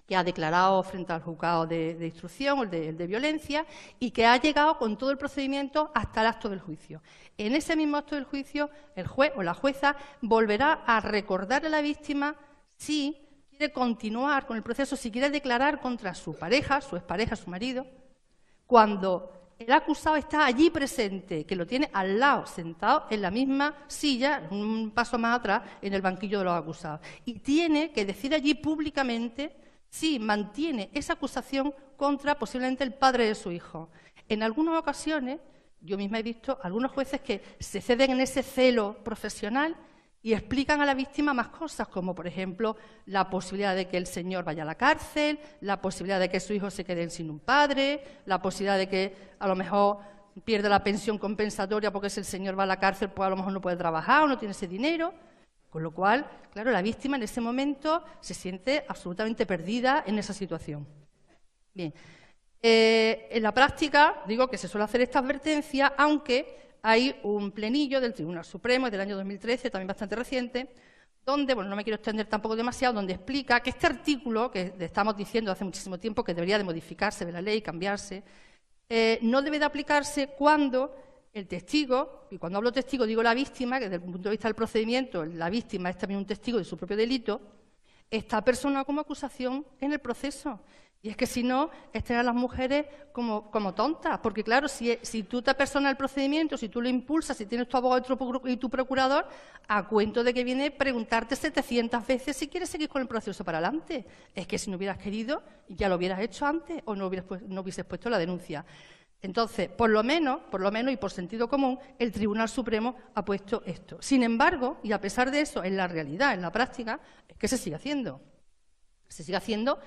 que ha declarado frente al juzgado de instrucción o el de violencia y que ha llegado con todo el procedimiento hasta el acto del juicio. En ese mismo acto del juicio, el juez o la jueza volverá a recordar a la víctima si quiere continuar con el proceso, si quiere declarar contra su pareja, su expareja, su marido, cuando el acusado está allí presente, que lo tiene al lado, sentado en la misma silla, un paso más atrás, en el banquillo de los acusados. Y tiene que decir allí públicamente si mantiene esa acusación contra posiblemente el padre de su hijo. En algunas ocasiones, yo misma he visto algunos jueces que se ceden en ese celo profesional y explican a la víctima más cosas, como por ejemplo la posibilidad de que el señor vaya a la cárcel, la posibilidad de que su hijo se quede sin un padre, la posibilidad de que a lo mejor pierda la pensión compensatoria porque si el señor va a la cárcel pues a lo mejor no puede trabajar o no tiene ese dinero. Con lo cual, claro, la víctima en ese momento se siente absolutamente perdida en esa situación. Bien, en la práctica digo que se suele hacer esta advertencia, aunque hay un plenillo del Tribunal Supremo del año 2013, también bastante reciente, donde, bueno, no me quiero extender tampoco demasiado, donde explica que este artículo, que estamos diciendo hace muchísimo tiempo que debería de modificarse de la ley, cambiarse, no debe de aplicarse cuando el testigo, y cuando hablo testigo digo la víctima, que desde el punto de vista del procedimiento la víctima es también un testigo de su propio delito, está personado como acusación en el proceso. Y es que si no, es tener a las mujeres como tontas, porque claro, si tú te apersonas el procedimiento, si tú lo impulsas, si tienes tu abogado y tu procurador, a cuento de que viene preguntarte 700 veces si quieres seguir con el proceso para adelante. Es que si no hubieras querido, ya lo hubieras hecho antes o no hubieses puesto la denuncia. Entonces, por lo menos, y por sentido común, el Tribunal Supremo ha puesto esto. Sin embargo, y a pesar de eso, en la realidad, en la práctica, es que se sigue haciendo. Se sigue haciendo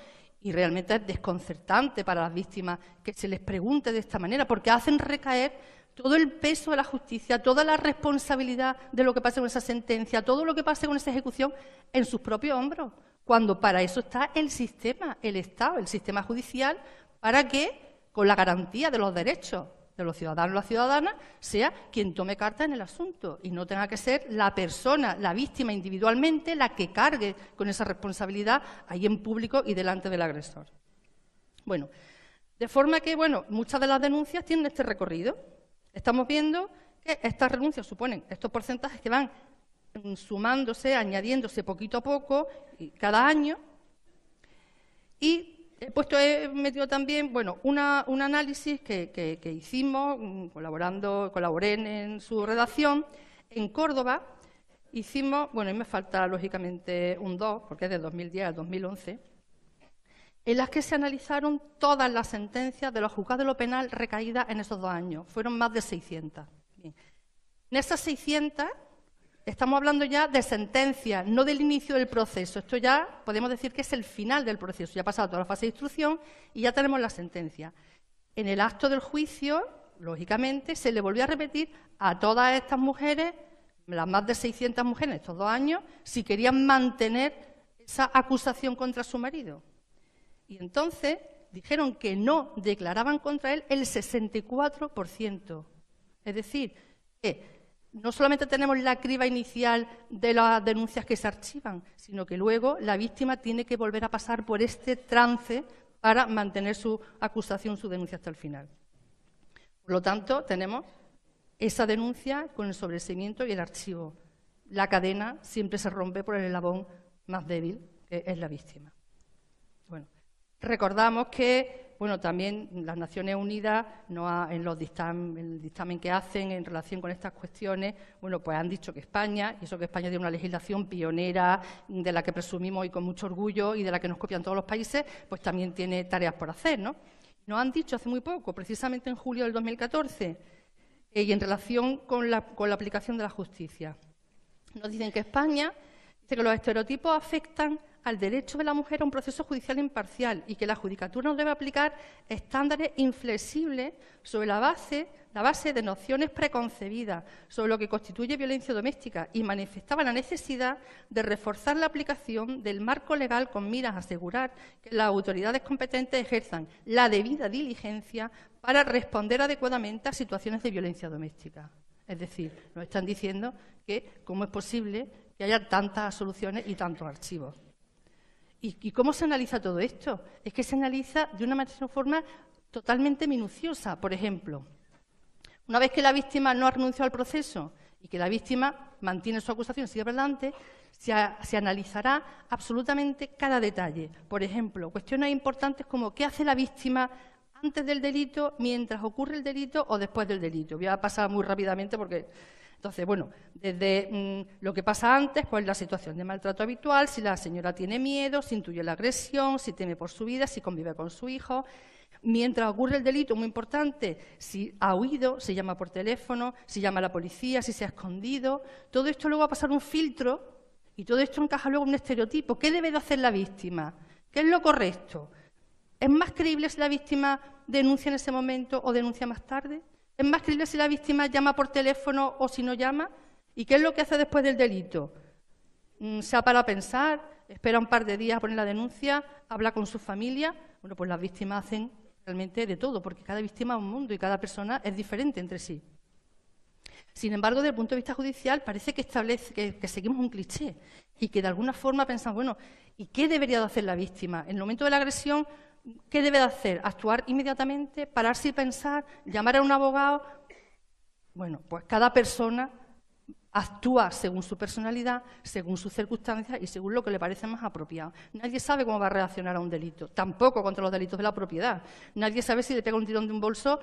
y realmente es desconcertante para las víctimas que se les pregunte de esta manera, porque hacen recaer todo el peso de la justicia, toda la responsabilidad de lo que pase con esa sentencia, todo lo que pase con esa ejecución en sus propios hombros, cuando para eso está el sistema, el Estado, el sistema judicial, para que, con la garantía de los derechos de los ciudadanos y las ciudadanas, sea quien tome carta en el asunto y no tenga que ser la persona, la víctima individualmente, la que cargue con esa responsabilidad ahí en público y delante del agresor. Bueno, de forma que, bueno, muchas de las denuncias tienen este recorrido. Estamos viendo que estas renuncias suponen estos porcentajes que van sumándose, añadiéndose poquito a poco cada año. Y he metido también, bueno, un análisis que hicimos, colaboré en su redacción, en Córdoba. Hicimos, bueno, y me falta lógicamente un 2, porque es de 2010 al 2011, en las que se analizaron todas las sentencias de los juzgados de lo penal recaídas en esos 2 años. Fueron más de 600. Bien. En esas 600 estamos hablando ya de sentencias, no del inicio del proceso. Esto ya podemos decir que es el final del proceso. Ya ha pasado toda la fase de instrucción y ya tenemos la sentencia. En el acto del juicio, lógicamente, se le volvió a repetir a todas estas mujeres, las más de 600 mujeres en estos 2 años, si querían mantener esa acusación contra su marido. Y entonces dijeron que no declaraban contra él el 64%. Es decir, que no solamente tenemos la criba inicial de las denuncias que se archivan, sino que luego la víctima tiene que volver a pasar por este trance para mantener su acusación, su denuncia hasta el final. Por lo tanto, tenemos esa denuncia con el sobreseimiento y el archivo. La cadena siempre se rompe por el eslabón más débil, que es la víctima. Bueno, recordamos que, bueno, también las Naciones Unidas, en el dictamen que hacen en relación con estas cuestiones, bueno, pues han dicho que España, y eso que España tiene una legislación pionera de la que presumimos y con mucho orgullo y de la que nos copian todos los países, pues también tiene tareas por hacer, ¿no? Nos han dicho hace muy poco, precisamente en julio del 2014, y en relación con la aplicación de la justicia. Nos dicen que España dice que los estereotipos afectan al derecho de la mujer a un proceso judicial imparcial y que la judicatura no debe aplicar estándares inflexibles sobre la base de nociones preconcebidas sobre lo que constituye violencia doméstica, y manifestaba la necesidad de reforzar la aplicación del marco legal con miras a asegurar que las autoridades competentes ejerzan la debida diligencia para responder adecuadamente a situaciones de violencia doméstica. Es decir, nos están diciendo que cómo es posible que haya tantas soluciones y tantos archivos. ¿Y cómo se analiza todo esto? Es que se analiza de una forma totalmente minuciosa. Por ejemplo, una vez que la víctima no ha renunciado al proceso y que la víctima mantiene su acusación y sigue adelante, se analizará absolutamente cada detalle. Por ejemplo, cuestiones importantes como qué hace la víctima antes del delito, mientras ocurre el delito o después del delito. Voy a pasar muy rápidamente porque... Entonces, bueno, desde lo que pasa antes, cuál es la situación de maltrato habitual, si la señora tiene miedo, si intuye la agresión, si teme por su vida, si convive con su hijo. Mientras ocurre el delito, muy importante, si ha huido, si llama por teléfono, si llama a la policía, si se ha escondido. Todo esto luego va a pasar un filtro y todo esto encaja luego en un estereotipo. ¿Qué debe de hacer la víctima? ¿Qué es lo correcto? ¿Es más creíble si la víctima denuncia en ese momento o denuncia más tarde? ¿Es más creíble si la víctima llama por teléfono o si no llama? ¿Y qué es lo que hace después del delito? ¿Se ha parado a pensar? ¿Espera un par de días a poner la denuncia? ¿Habla con su familia? Bueno, pues las víctimas hacen realmente de todo, porque cada víctima es un mundo y cada persona es diferente entre sí. Sin embargo, desde el punto de vista judicial, parece que que seguimos un cliché y que de alguna forma pensamos, bueno, ¿y qué debería de hacer la víctima? En el momento de la agresión, ¿qué debe de hacer? ¿Actuar inmediatamente? ¿Pararse y pensar? ¿Llamar a un abogado? Bueno, pues cada persona actúa según su personalidad, según sus circunstancias y según lo que le parece más apropiado. Nadie sabe cómo va a reaccionar a un delito, tampoco contra los delitos de la propiedad. Nadie sabe si le pega un tirón de un bolso,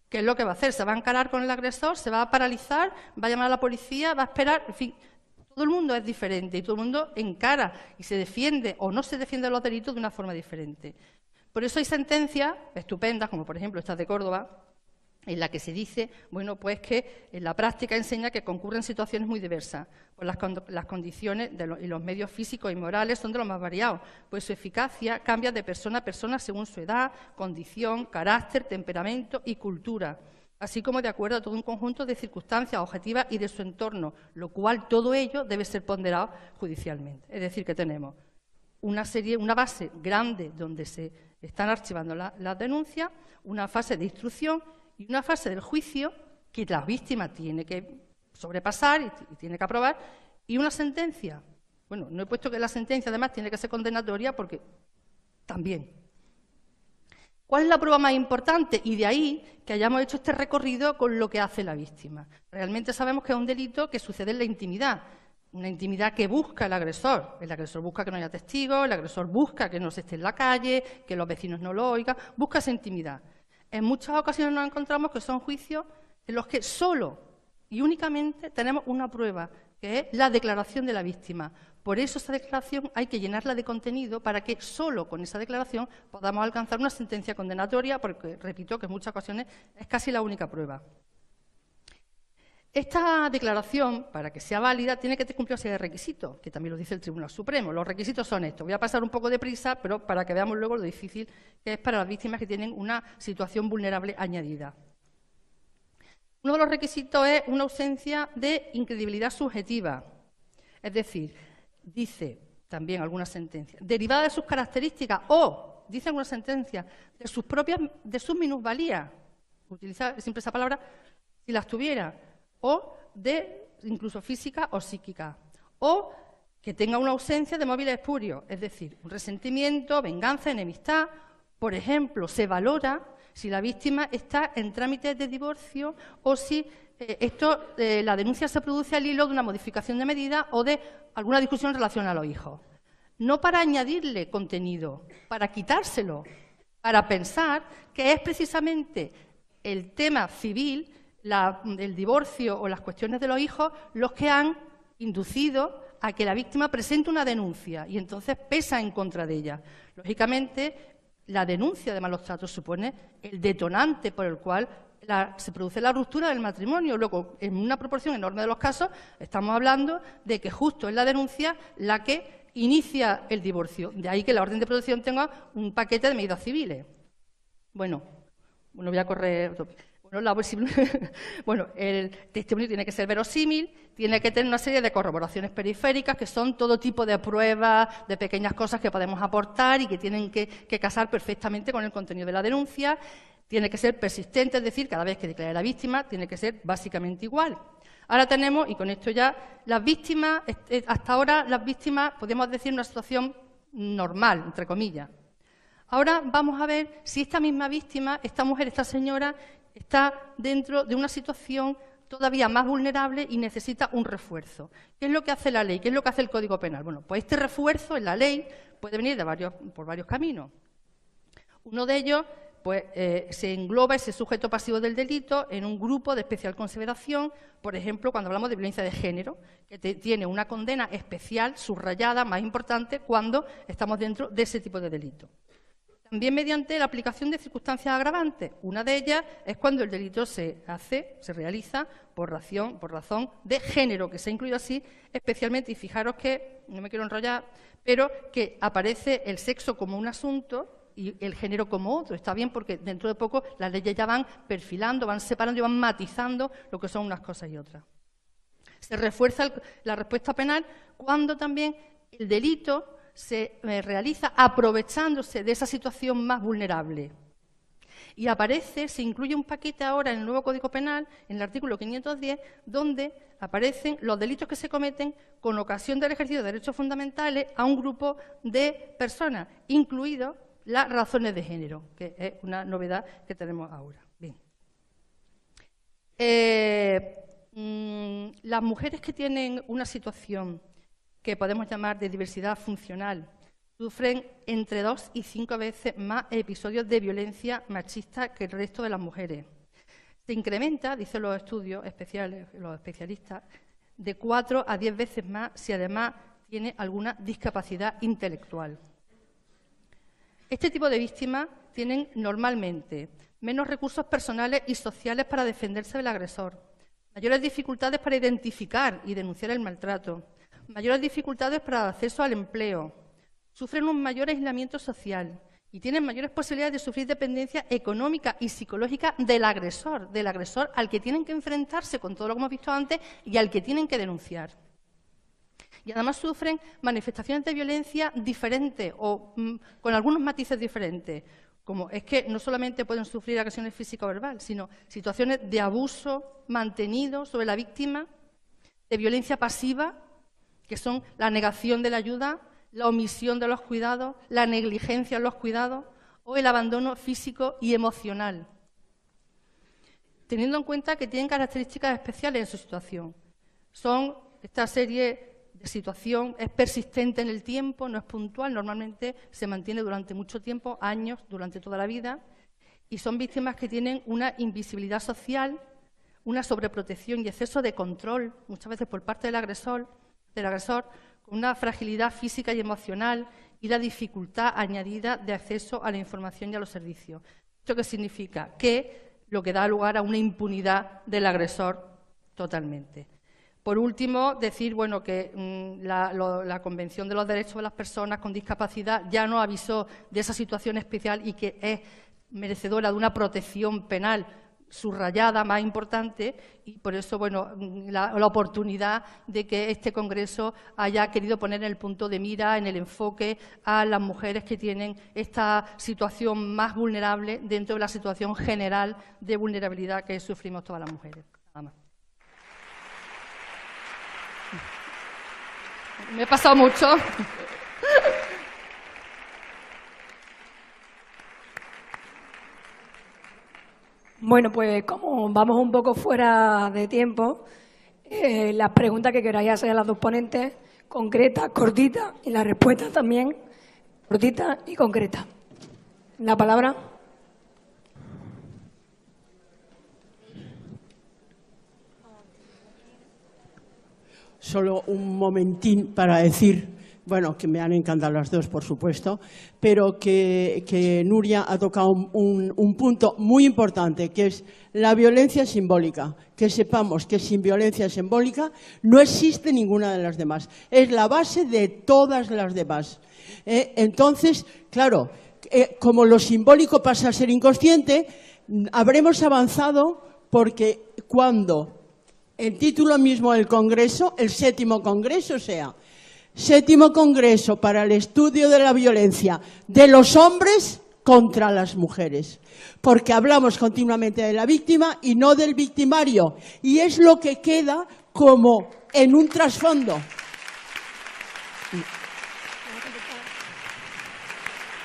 qué es lo que va a hacer. ¿Se va a encarar con el agresor? ¿Se va a paralizar? ¿Va a llamar a la policía? ¿Va a esperar? En fin, todo el mundo es diferente y todo el mundo encara y se defiende o no se defiende de los delitos de una forma diferente. Por eso hay sentencias estupendas, como por ejemplo esta de Córdoba, en la que se dice, bueno, pues que en la práctica enseña que concurren situaciones muy diversas, pues las condiciones y los medios físicos y morales son de los más variados, pues su eficacia cambia de persona a persona según su edad, condición, carácter, temperamento y cultura, así como de acuerdo a todo un conjunto de circunstancias objetivas y de su entorno, lo cual todo ello debe ser ponderado judicialmente. Es decir, que tenemos una base grande donde se están archivando las denuncias, una fase de instrucción y una fase del juicio que la víctima tiene que sobrepasar y tiene que aprobar, y una sentencia. Bueno, no he puesto que la sentencia además tiene que ser condenatoria porque también. ¿Cuál es la prueba más importante? Y de ahí que hayamos hecho este recorrido con lo que hace la víctima. Realmente sabemos que es un delito que sucede en la intimidad, una intimidad que busca el agresor. El agresor busca que no haya testigos, el agresor busca que no se esté en la calle, que los vecinos no lo oigan, busca esa intimidad. En muchas ocasiones nos encontramos que son juicios en los que solo y únicamente tenemos una prueba, que es la declaración de la víctima. Por eso esa declaración hay que llenarla de contenido para que solo con esa declaración podamos alcanzar una sentencia condenatoria, porque, repito, que en muchas ocasiones es casi la única prueba. Esta declaración, para que sea válida, tiene que cumplir una serie de requisitos, que también lo dice el Tribunal Supremo. Los requisitos son estos. Voy a pasar un poco de prisa, pero para que veamos luego lo difícil que es para las víctimas que tienen una situación vulnerable añadida. Uno de los requisitos es una ausencia de incredibilidad subjetiva, es decir, dice también alguna sentencia, derivada de sus características o, dice alguna sentencia, de sus minusvalías, utiliza siempre esa palabra, si las tuviera, o de incluso física o psíquica, o que tenga una ausencia de móviles espurios, es decir, un resentimiento, venganza, enemistad. Por ejemplo, se valora si la víctima está en trámites de divorcio o si la denuncia se produce al hilo de una modificación de medida o de alguna discusión en relación a los hijos. No para añadirle contenido, para quitárselo, para pensar que es precisamente el tema civil, el divorcio o las cuestiones de los hijos, los que han inducido a que la víctima presente una denuncia y entonces pesa en contra de ella. Lógicamente, la denuncia de malos tratos supone el detonante por el cual se produce la ruptura del matrimonio. Luego, en una proporción enorme de los casos, estamos hablando de que justo es la denuncia la que inicia el divorcio. De ahí que la orden de protección tenga un paquete de medidas civiles. Bueno, voy a correr. Bueno, el testimonio tiene que ser verosímil, tiene que tener una serie de corroboraciones periféricas, que son todo tipo de pruebas, de pequeñas cosas que podemos aportar y que tienen que casar perfectamente con el contenido de la denuncia. Tiene que ser persistente, es decir, cada vez que declare la víctima, tiene que ser básicamente igual. Ahora tenemos, y con esto ya, las víctimas, hasta ahora las víctimas, podemos decir, una situación normal, entre comillas. Ahora vamos a ver si esta misma víctima, esta mujer, esta señora, está dentro de una situación todavía más vulnerable y necesita un refuerzo. ¿Qué es lo que hace la ley? ¿Qué es lo que hace el Código Penal? Bueno, pues este refuerzo en la ley puede venir por varios caminos. Uno de ellos, pues, se engloba ese sujeto pasivo del delito en un grupo de especial consideración, por ejemplo, cuando hablamos de violencia de género, que tiene una condena especial, subrayada, más importante, cuando estamos dentro de ese tipo de delito. También mediante la aplicación de circunstancias agravantes. Una de ellas es cuando el delito se realiza por razón de género, que se ha incluido así especialmente, y fijaros que, no me quiero enrollar, pero que aparece el sexo como un asunto y el género como otro. Está bien porque dentro de poco las leyes ya van perfilando, van separando y van matizando lo que son unas cosas y otras. Se refuerza la respuesta penal cuando también el delito se realiza aprovechándose de esa situación más vulnerable. Y se incluye un paquete ahora en el nuevo Código Penal, en el artículo 510, donde aparecen los delitos que se cometen con ocasión del ejercicio de derechos fundamentales a un grupo de personas, incluidas las razones de género, que es una novedad que tenemos ahora. Bien. Las mujeres que tienen una situación que podemos llamar de diversidad funcional, sufren entre 2 y 5 veces más episodios de violencia machista que el resto de las mujeres. Se incrementa, dicen los estudios especiales, los especialistas, de 4 a 10 veces más si además tiene alguna discapacidad intelectual. Este tipo de víctimas tienen normalmente menos recursos personales y sociales para defenderse del agresor, mayores dificultades para identificar y denunciar el maltrato, mayores dificultades para el acceso al empleo, sufren un mayor aislamiento social y tienen mayores posibilidades de sufrir dependencia económica y psicológica del agresor al que tienen que enfrentarse con todo lo que hemos visto antes y al que tienen que denunciar. Y además sufren manifestaciones de violencia diferentes o con algunos matices diferentes, como es que no solamente pueden sufrir agresiones físicas o verbales, sino situaciones de abuso mantenido sobre la víctima, de violencia pasiva, que son la negación de la ayuda, la omisión de los cuidados, la negligencia en los cuidados o el abandono físico y emocional, teniendo en cuenta que tienen características especiales en su situación. Esta serie de situación es persistente en el tiempo, no es puntual, normalmente se mantiene durante mucho tiempo, años, durante toda la vida, y son víctimas que tienen una invisibilidad social, una sobreprotección y exceso de control, muchas veces por parte del agresor, con una fragilidad física y emocional y la dificultad añadida de acceso a la información y a los servicios. ¿Esto qué significa? Que lo que da lugar a una impunidad del agresor totalmente. Por último, decir que la Convención de los Derechos de las Personas con Discapacidad ya nos avisó de esa situación especial y que es merecedora de una protección penal subrayada, más importante, y por eso la oportunidad de que este Congreso haya querido poner en el punto de mira, en el enfoque, a las mujeres que tienen esta situación más vulnerable dentro de la situación general de vulnerabilidad que sufrimos todas las mujeres. Nada más. Me he pasado mucho. Bueno, pues como vamos un poco fuera de tiempo, las preguntas que queráis hacer a las dos ponentes, concretas, cortitas, y las respuestas también, cortitas y concretas. La palabra. Solo un momentín para decir, que me han encantado las dos, por supuesto, pero que Nuria ha tocado un punto muy importante, que es la violencia simbólica. Que sepamos que sin violencia simbólica no existe ninguna de las demás. Es la base de todas las demás. Entonces, claro, como lo simbólico pasa a ser inconsciente, habremos avanzado porque cuando el título mismo del Congreso, el 7º Congreso, sea 7º Congreso para el estudio de la violencia de los hombres contra las mujeres. Porque hablamos continuamente de la víctima y no del victimario. Y es lo que queda como en un trasfondo.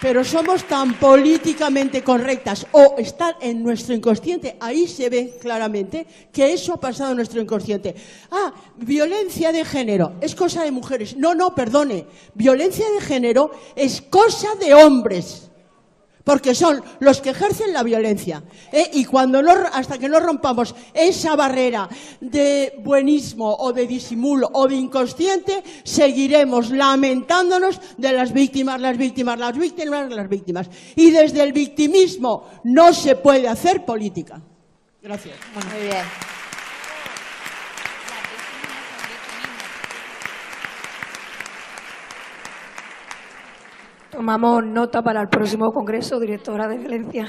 Pero somos tan políticamente correctas, o está en nuestro inconsciente, ahí se ve claramente que eso ha pasado en nuestro inconsciente. Violencia de género, es cosa de mujeres. No, perdone, violencia de género es cosa de hombres, porque son los que ejercen la violencia. Y hasta que no rompamos esa barrera de buenismo o de disimulo o de inconsciente, seguiremos lamentándonos de las víctimas. Y desde el victimismo no se puede hacer política. Gracias. Muy bien. Tomamos nota para el próximo Congreso, directora de violencia.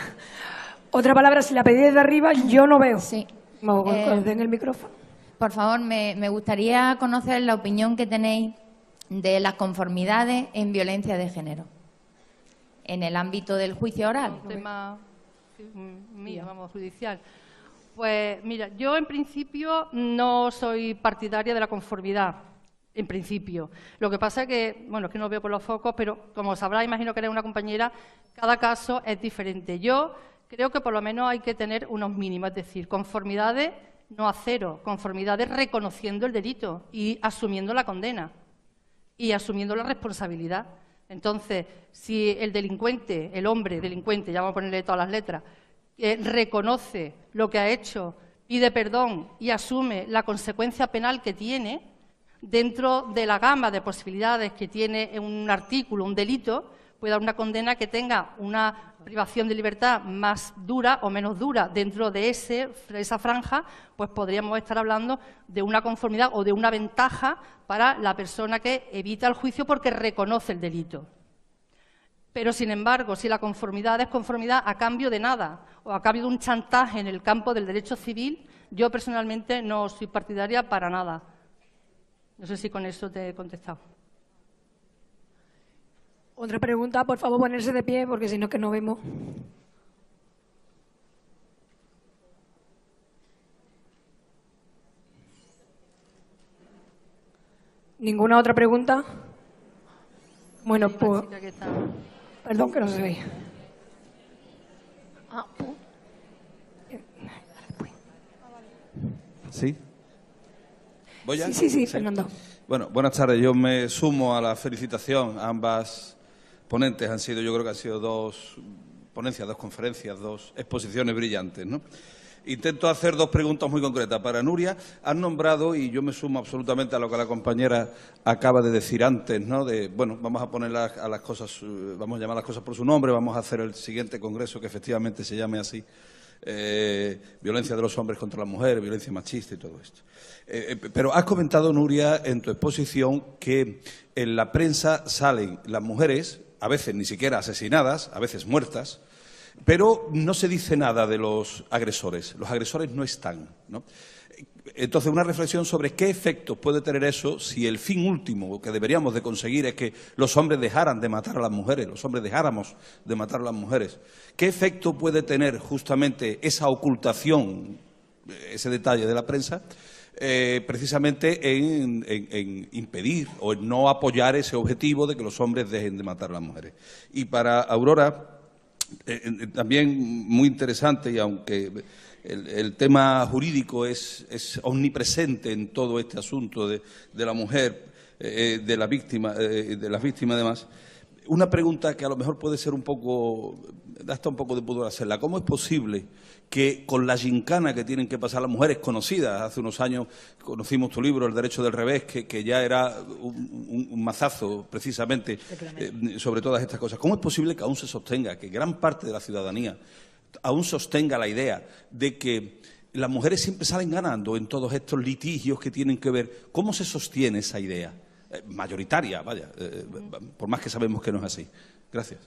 Otra palabra, si la pedís desde arriba, yo no veo. Sí. Den el micrófono. Por favor, me gustaría conocer la opinión que tenéis de las conformidades en violencia de género en el ámbito del juicio oral. Un tema mío, judicial. Pues mira, yo en principio no soy partidaria de la conformidad. En principio. Lo que pasa es que, es que no veo por los focos, pero como sabrá, imagino que eres una compañera, cada caso es diferente. Yo creo que por lo menos hay que tener unos mínimos, es decir, conformidades no a cero, conformidades reconociendo el delito y asumiendo la condena y asumiendo la responsabilidad. Entonces, si el delincuente, el hombre delincuente, ya vamos a ponerle todas las letras, reconoce lo que ha hecho, pide perdón y asume la consecuencia penal que tiene, dentro de la gama de posibilidades que tiene un artículo, un delito, puede dar una condena que tenga una privación de libertad más dura o menos dura dentro de esa franja, pues podríamos estar hablando de una conformidad o de una ventaja para la persona que evita el juicio porque reconoce el delito. Pero, sin embargo, si la conformidad es conformidad a cambio de nada o a cambio de un chantaje en el campo del derecho civil, yo personalmente no soy partidaria para nada. No sé si con eso te he contestado. Otra pregunta, por favor, ponerse de pie, porque si no, que no vemos. ¿Ninguna otra pregunta? Bueno, pues... Perdón, que no se veía. ¿Voy ya? Sí, Fernando. Bueno, buenas tardes. Yo me sumo a la felicitación. Ambas ponentes han sido, yo creo que han sido dos ponencias, dos conferencias, dos exposiciones brillantes, ¿no? Intento hacer dos preguntas muy concretas. Para Nuria, han nombrado, y yo me sumo absolutamente a lo que la compañera acaba de decir antes, ¿no? Bueno, vamos a poner a las cosas, vamos a llamar las cosas por su nombre, vamos a hacer el siguiente congreso que efectivamente se llame así. Violencia de los hombres contra las mujeres, violencia machista y todo esto. Pero has comentado, Nuria, en tu exposición que en la prensa salen las mujeres, a veces ni siquiera asesinadas, a veces muertas, pero no se dice nada de los agresores. Los agresores no están, ¿no? Entonces, una reflexión sobre qué efectos puede tener eso si el fin último que deberíamos de conseguir es que los hombres dejaran de matar a las mujeres, los hombres dejáramos de matar a las mujeres. ¿Qué efecto puede tener justamente esa ocultación, ese detalle de la prensa, precisamente en impedir o en no apoyar ese objetivo de que los hombres dejen de matar a las mujeres? Y para Aurora, también muy interesante, y aunque el tema jurídico es omnipresente en todo este asunto de la mujer, de las víctimas además, una pregunta que a lo mejor puede ser un poco, da hasta un poco de pudor hacerla. ¿Cómo es posible que con la gincana que tienen que pasar las mujeres conocidas? Hace unos años conocimos tu libro, El derecho del revés, que ya era un mazazo precisamente sobre todas estas cosas. ¿Cómo es posible que aún se sostenga, que gran parte de la ciudadanía aún sostenga la idea de que las mujeres siempre salen ganando en todos estos litigios que tienen que ver? ¿Cómo se sostiene esa idea? Mayoritaria, vaya, por más que sabemos que no es así. Gracias.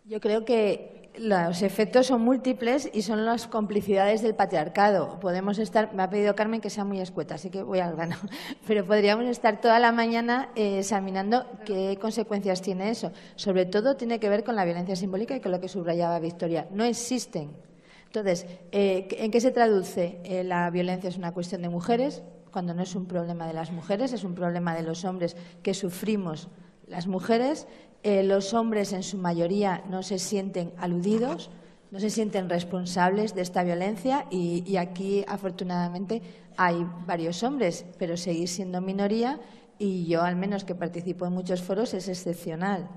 Yo creo que los efectos son múltiples y son las complicidades del patriarcado. Podemos estar, me ha pedido Carmen que sea muy escueta, así que voy al grano, pero podríamos estar toda la mañana examinando qué consecuencias tiene eso. Sobre todo tiene que ver con la violencia simbólica y con lo que subrayaba Victoria. No existen. Entonces, ¿en qué se traduce? La violencia es una cuestión de mujeres, cuando no es un problema de las mujeres, es un problema de los hombres que sufrimos las mujeres. Los hombres, en su mayoría, no se sienten aludidos, no se sienten responsables de esta violencia y aquí, afortunadamente, hay varios hombres, pero seguís siendo minoría y yo, al menos que participo en muchos foros, es excepcional.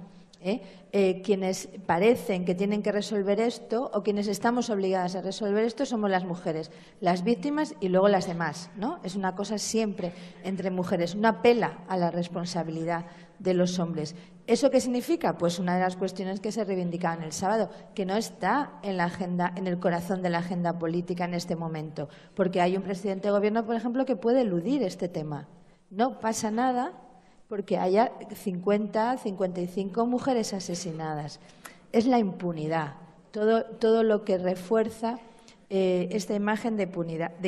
Quienes parecen que tienen que resolver esto o quienes estamos obligadas a resolver esto somos las mujeres, las víctimas y luego las demás, ¿no? Es una cosa siempre entre mujeres, una apela a la responsabilidad de los hombres. ¿Eso qué significa? Pues una de las cuestiones que se reivindicaban el sábado, que no está en la agenda, en el corazón de la agenda política en este momento, porque hay un presidente de gobierno, por ejemplo, que puede eludir este tema. No pasa nada porque haya 50, 55 mujeres asesinadas. Es la impunidad, todo lo que refuerza esta imagen de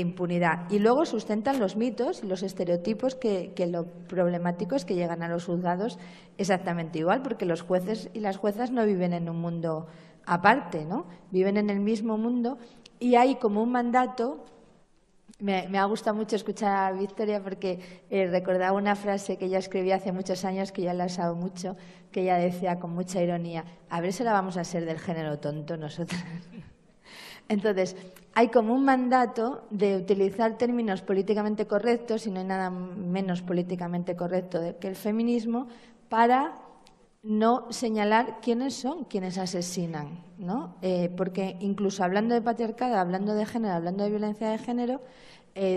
impunidad. Y luego sustentan los mitos y los estereotipos que lo problemático es que llegan a los juzgados exactamente igual, porque los jueces y las juezas no viven en un mundo aparte, ¿no? Viven en el mismo mundo y hay como un mandato. Me ha gustado mucho escuchar a Victoria porque recordaba una frase que ella escribía hace muchos años, que ya la he usado mucho, que ella decía con mucha ironía: a ver si la vamos a ser del género tonto nosotras. Entonces, hay como un mandato de utilizar términos políticamente correctos, y no hay nada menos políticamente correcto que el feminismo, para no señalar quiénes son quienes asesinan, ¿no? Porque incluso hablando de patriarcado, hablando de género, hablando de violencia de género,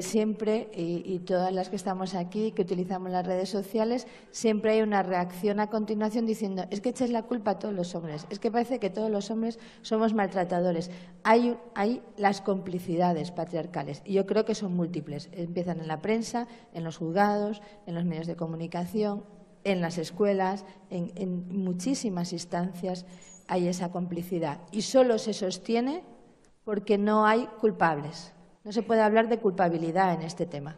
siempre, y todas las que estamos aquí, que utilizamos las redes sociales, siempre hay una reacción a continuación diciendo: es que eches la culpa a todos los hombres, es que parece que todos los hombres somos maltratadores. Hay las complicidades patriarcales y yo creo que son múltiples. Empiezan en la prensa, en los juzgados, en los medios de comunicación, en las escuelas, en muchísimas instancias hay esa complicidad y solo se sostiene porque no hay culpables. No se puede hablar de culpabilidad en este tema.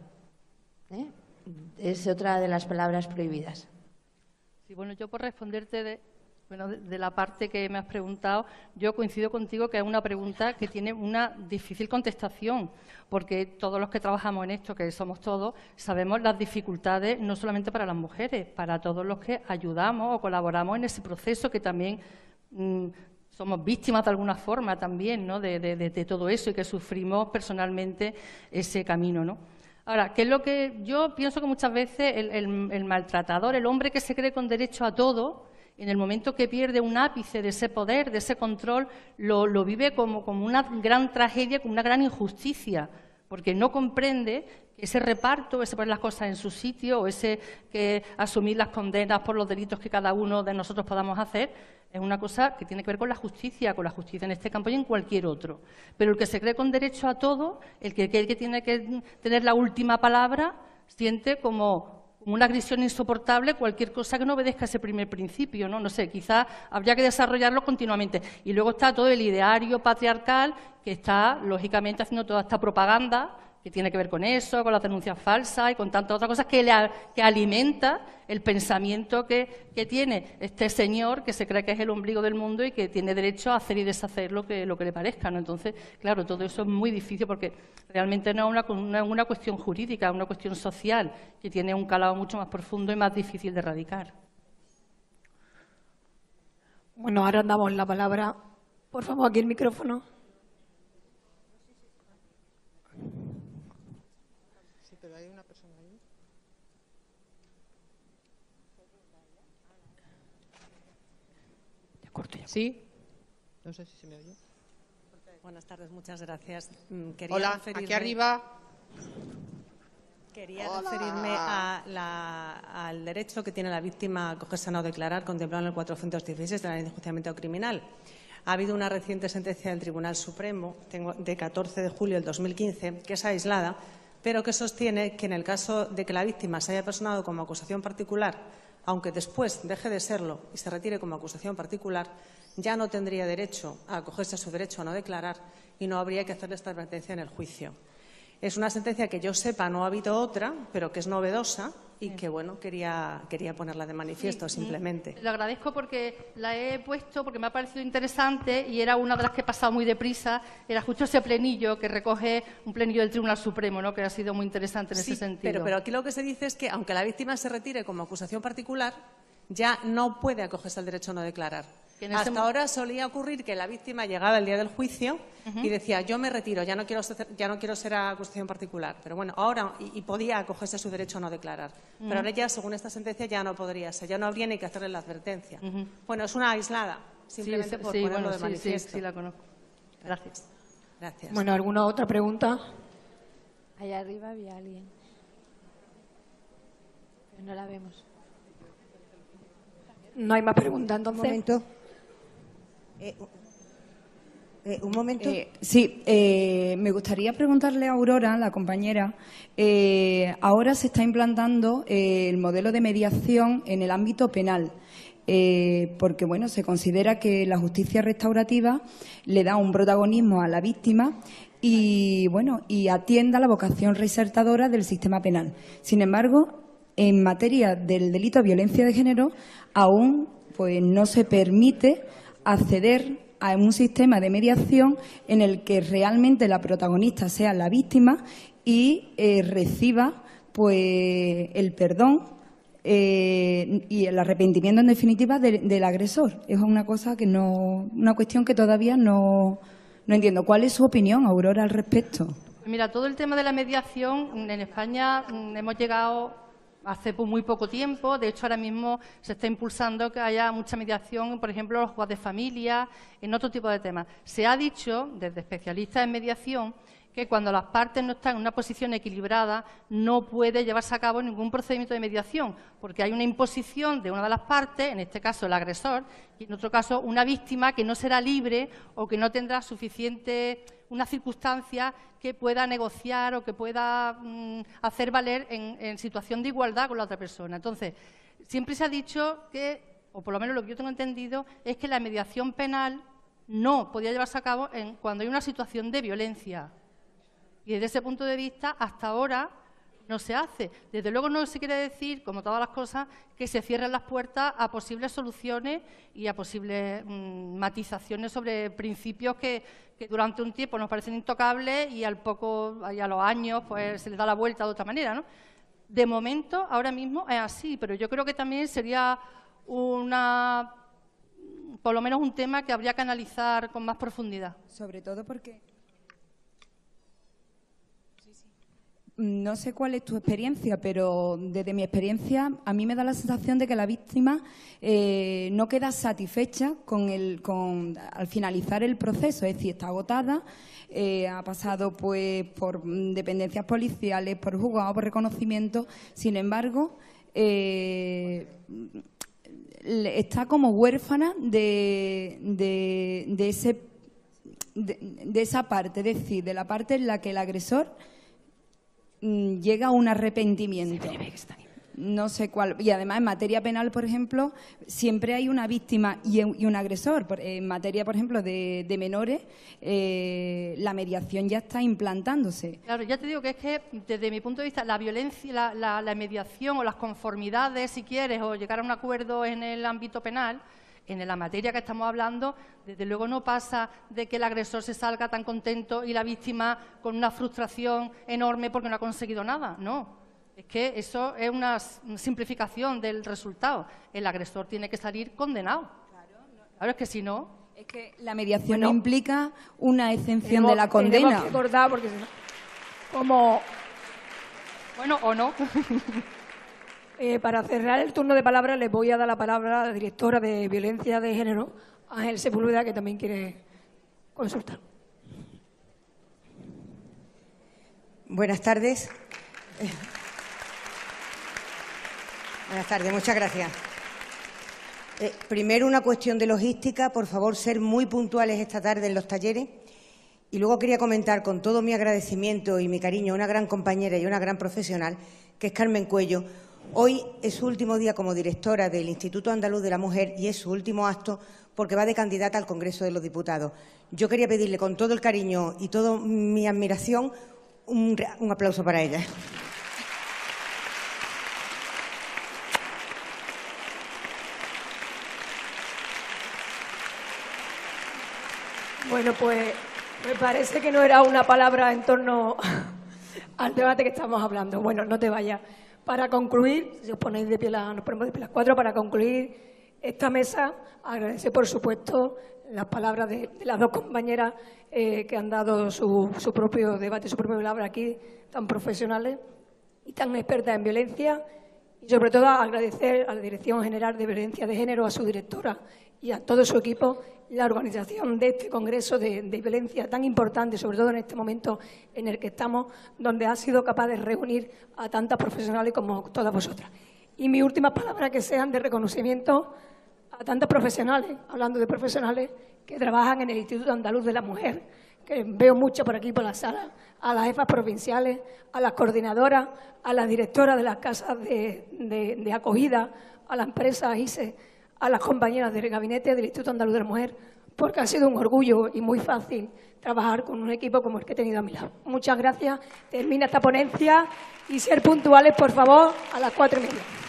Es otra de las palabras prohibidas. Sí, bueno, yo por responderte de la parte que me has preguntado, yo coincido contigo que es una pregunta que tiene una difícil contestación, porque todos los que trabajamos en esto, que somos todos, sabemos las dificultades no solamente para las mujeres, para todos los que ayudamos o colaboramos en ese proceso, que también somos víctimas de alguna forma también, ¿no? de todo eso y que sufrimos personalmente ese camino, ¿no? Ahora, ¿qué es lo que yo pienso? Que muchas veces el maltratador, el hombre que se cree con derecho a todo, en el momento que pierde un ápice de ese poder, de ese control, lo vive como una gran tragedia, como una gran injusticia, porque no comprende que ese reparto, ese poner las cosas en su sitio, o ese que asumir las condenas por los delitos que cada uno de nosotros podamos hacer, es una cosa que tiene que ver con la justicia en este campo y en cualquier otro. Pero el que se cree con derecho a todo, el que cree que tiene que tener la última palabra, siente como una agresión insoportable cualquier cosa que no obedezca a ese primer principio, ¿no? No sé, quizás habría que desarrollarlo continuamente. Y luego está todo el ideario patriarcal que está, lógicamente, haciendo toda esta propaganda que tiene que ver con eso, con las denuncias falsas y con tantas otras cosas que alimenta el pensamiento que tiene este señor que se cree que es el ombligo del mundo y que tiene derecho a hacer y deshacer lo que le parezca, ¿no? Entonces, claro, todo eso es muy difícil porque realmente no es una cuestión jurídica, es una cuestión social que tiene un calado mucho más profundo y más difícil de erradicar. Bueno, ahora damos la palabra. Por favor, aquí el micrófono. Pero hay una persona ahí. ¿Sí? No sé si se me oye. Buenas tardes, muchas gracias. Hola, aquí arriba. Quería referirme al derecho que tiene la víctima a acogerse a no declarar, contemplado en el 416 de la Ley de Enjuiciamiento Criminal. Ha habido una reciente sentencia del Tribunal Supremo de 14 de julio del 2015, que es aislada, pero que sostiene que en el caso de que la víctima se haya personado como acusación particular, aunque después deje de serlo y se retire como acusación particular, ya no tendría derecho a acogerse a su derecho a no declarar y no habría que hacerle esta advertencia en el juicio. Es una sentencia que yo sepa no ha habido otra, pero que es novedosa y que, bueno, quería ponerla de manifiesto simplemente. Lo agradezco porque la he puesto porque me ha parecido interesante y era una de las que he pasado muy deprisa. Era justo ese plenillo que recoge un plenillo del Tribunal Supremo, ¿no? Que ha sido muy interesante en ese sentido. Pero aquí lo que se dice es que, aunque la víctima se retire como acusación particular, ya no puede acogerse al derecho a no declarar. Hasta ahora solía ocurrir que la víctima llegaba el día del juicio y decía, yo me retiro, ya no quiero ser acusación particular. Pero bueno, ahora, y podía acogerse a su derecho a no declarar. Pero ahora ya, según esta sentencia, ya no podría ser, ya no habría ni que hacerle la advertencia. Bueno, es una aislada, simplemente por ponerlo de manifiesto. Sí, la conozco. Gracias. Gracias. Bueno, ¿alguna otra pregunta? Allá arriba había alguien. Pero no la vemos. No hay más preguntas, entonces. Un momento. Un momento. Me gustaría preguntarle a Aurora, la compañera, ahora se está implantando el modelo de mediación en el ámbito penal, porque bueno, se considera que la justicia restaurativa le da un protagonismo a la víctima y bueno, y atienda la vocación reinsertadora del sistema penal. Sin embargo, en materia del delito de violencia de género, aún pues no se permite acceder a un sistema de mediación en el que realmente la protagonista sea la víctima y reciba pues el perdón y el arrepentimiento en definitiva del agresor. Es una cosa que una cuestión que todavía no entiendo. ¿Cuál es su opinión, Aurora, al respecto? Mira, todo el tema de la mediación en España hemos llegado hace muy poco tiempo. De hecho, ahora mismo se está impulsando que haya mucha mediación, por ejemplo, en los juzgados de familia, en otro tipo de temas. Se ha dicho, desde especialistas en mediación, que cuando las partes no están en una posición equilibrada no puede llevarse a cabo ningún procedimiento de mediación, porque hay una imposición de una de las partes, en este caso el agresor, y en otro caso una víctima que no será libre o que no tendrá suficiente una circunstancia que pueda negociar o que pueda hacer valer en situación de igualdad con la otra persona. Entonces, siempre se ha dicho que, o por lo menos lo que yo tengo entendido, es que la mediación penal no podía llevarse a cabo cuando hay una situación de violencia. Y desde ese punto de vista, hasta ahora no se hace. Desde luego no se quiere decir, como todas las cosas, que se cierren las puertas a posibles soluciones y a posibles matizaciones sobre principios que durante un tiempo nos parecen intocables y a los años pues se les da la vuelta de otra manera, ¿no? De momento, ahora mismo es así, pero yo creo que también sería por lo menos un tema que habría que analizar con más profundidad. Sobre todo porque no sé cuál es tu experiencia, pero desde mi experiencia a mí me da la sensación de que la víctima no queda satisfecha al finalizar el proceso, es decir, está agotada, ha pasado pues por dependencias policiales, por juzgado, por reconocimiento, sin embargo, está como huérfana de esa parte, es decir, de la parte en la que el agresor llega a un arrepentimiento. No sé cuál. Y además, en materia penal, por ejemplo, siempre hay una víctima y un agresor. En materia, por ejemplo, de menores, la mediación ya está implantándose. Claro, ya te digo que es que, desde mi punto de vista, la violencia, la mediación o las conformidades, si quieres, o llegar a un acuerdo en el ámbito penal, en la materia que estamos hablando, desde luego no pasa de que el agresor se salga tan contento y la víctima con una frustración enorme porque no ha conseguido nada. No. Es que eso es una simplificación del resultado. El agresor tiene que salir condenado. Claro, es que si no... Es que la mediación no implica una exención de la condena. Tenemos que cortar porque si no... Como... Bueno, o no. Para cerrar el turno de palabra, les voy a dar la palabra a la directora de Violencia de Género, Ángel Sepúlveda, que también quiere consultar. Buenas tardes. Buenas tardes, muchas gracias. Primero, una cuestión de logística. Por favor, ser muy puntuales esta tarde en los talleres. Y luego quería comentar con todo mi agradecimiento y mi cariño a una gran compañera y una gran profesional, que es Carmen Cuello. Hoy es su último día como directora del Instituto Andaluz de la Mujer y es su último acto porque va de candidata al Congreso de los Diputados. Yo quería pedirle con todo el cariño y toda mi admiración un aplauso para ella. Bueno, pues me parece que no era una palabra en torno al debate que estamos hablando. Bueno, no te vayas. Para concluir, si os ponéis de pie, nos ponemos de pie las cuatro, para concluir esta mesa, agradecer, por supuesto, las palabras de las dos compañeras que han dado su propio debate, su propia palabra aquí, tan profesionales y tan expertas en violencia. Y sobre todo agradecer a la Dirección General de Violencia de Género, a su directora y a todo su equipo, la organización de este Congreso de Violencia tan importante, sobre todo en este momento en el que estamos, donde ha sido capaz de reunir a tantas profesionales como todas vosotras. Y mis últimas palabras que sean de reconocimiento a tantos profesionales, hablando de profesionales que trabajan en el Instituto Andaluz de la Mujer, que veo mucho por aquí por la sala, a las jefas provinciales, a las coordinadoras, a las directoras de las casas de acogida, a la empresa ISE, a las compañeras del gabinete del Instituto Andaluz de la Mujer, porque ha sido un orgullo y muy fácil trabajar con un equipo como el que he tenido a mi lado. Muchas gracias. Termina esta ponencia y ser puntuales, por favor, a las 4:30.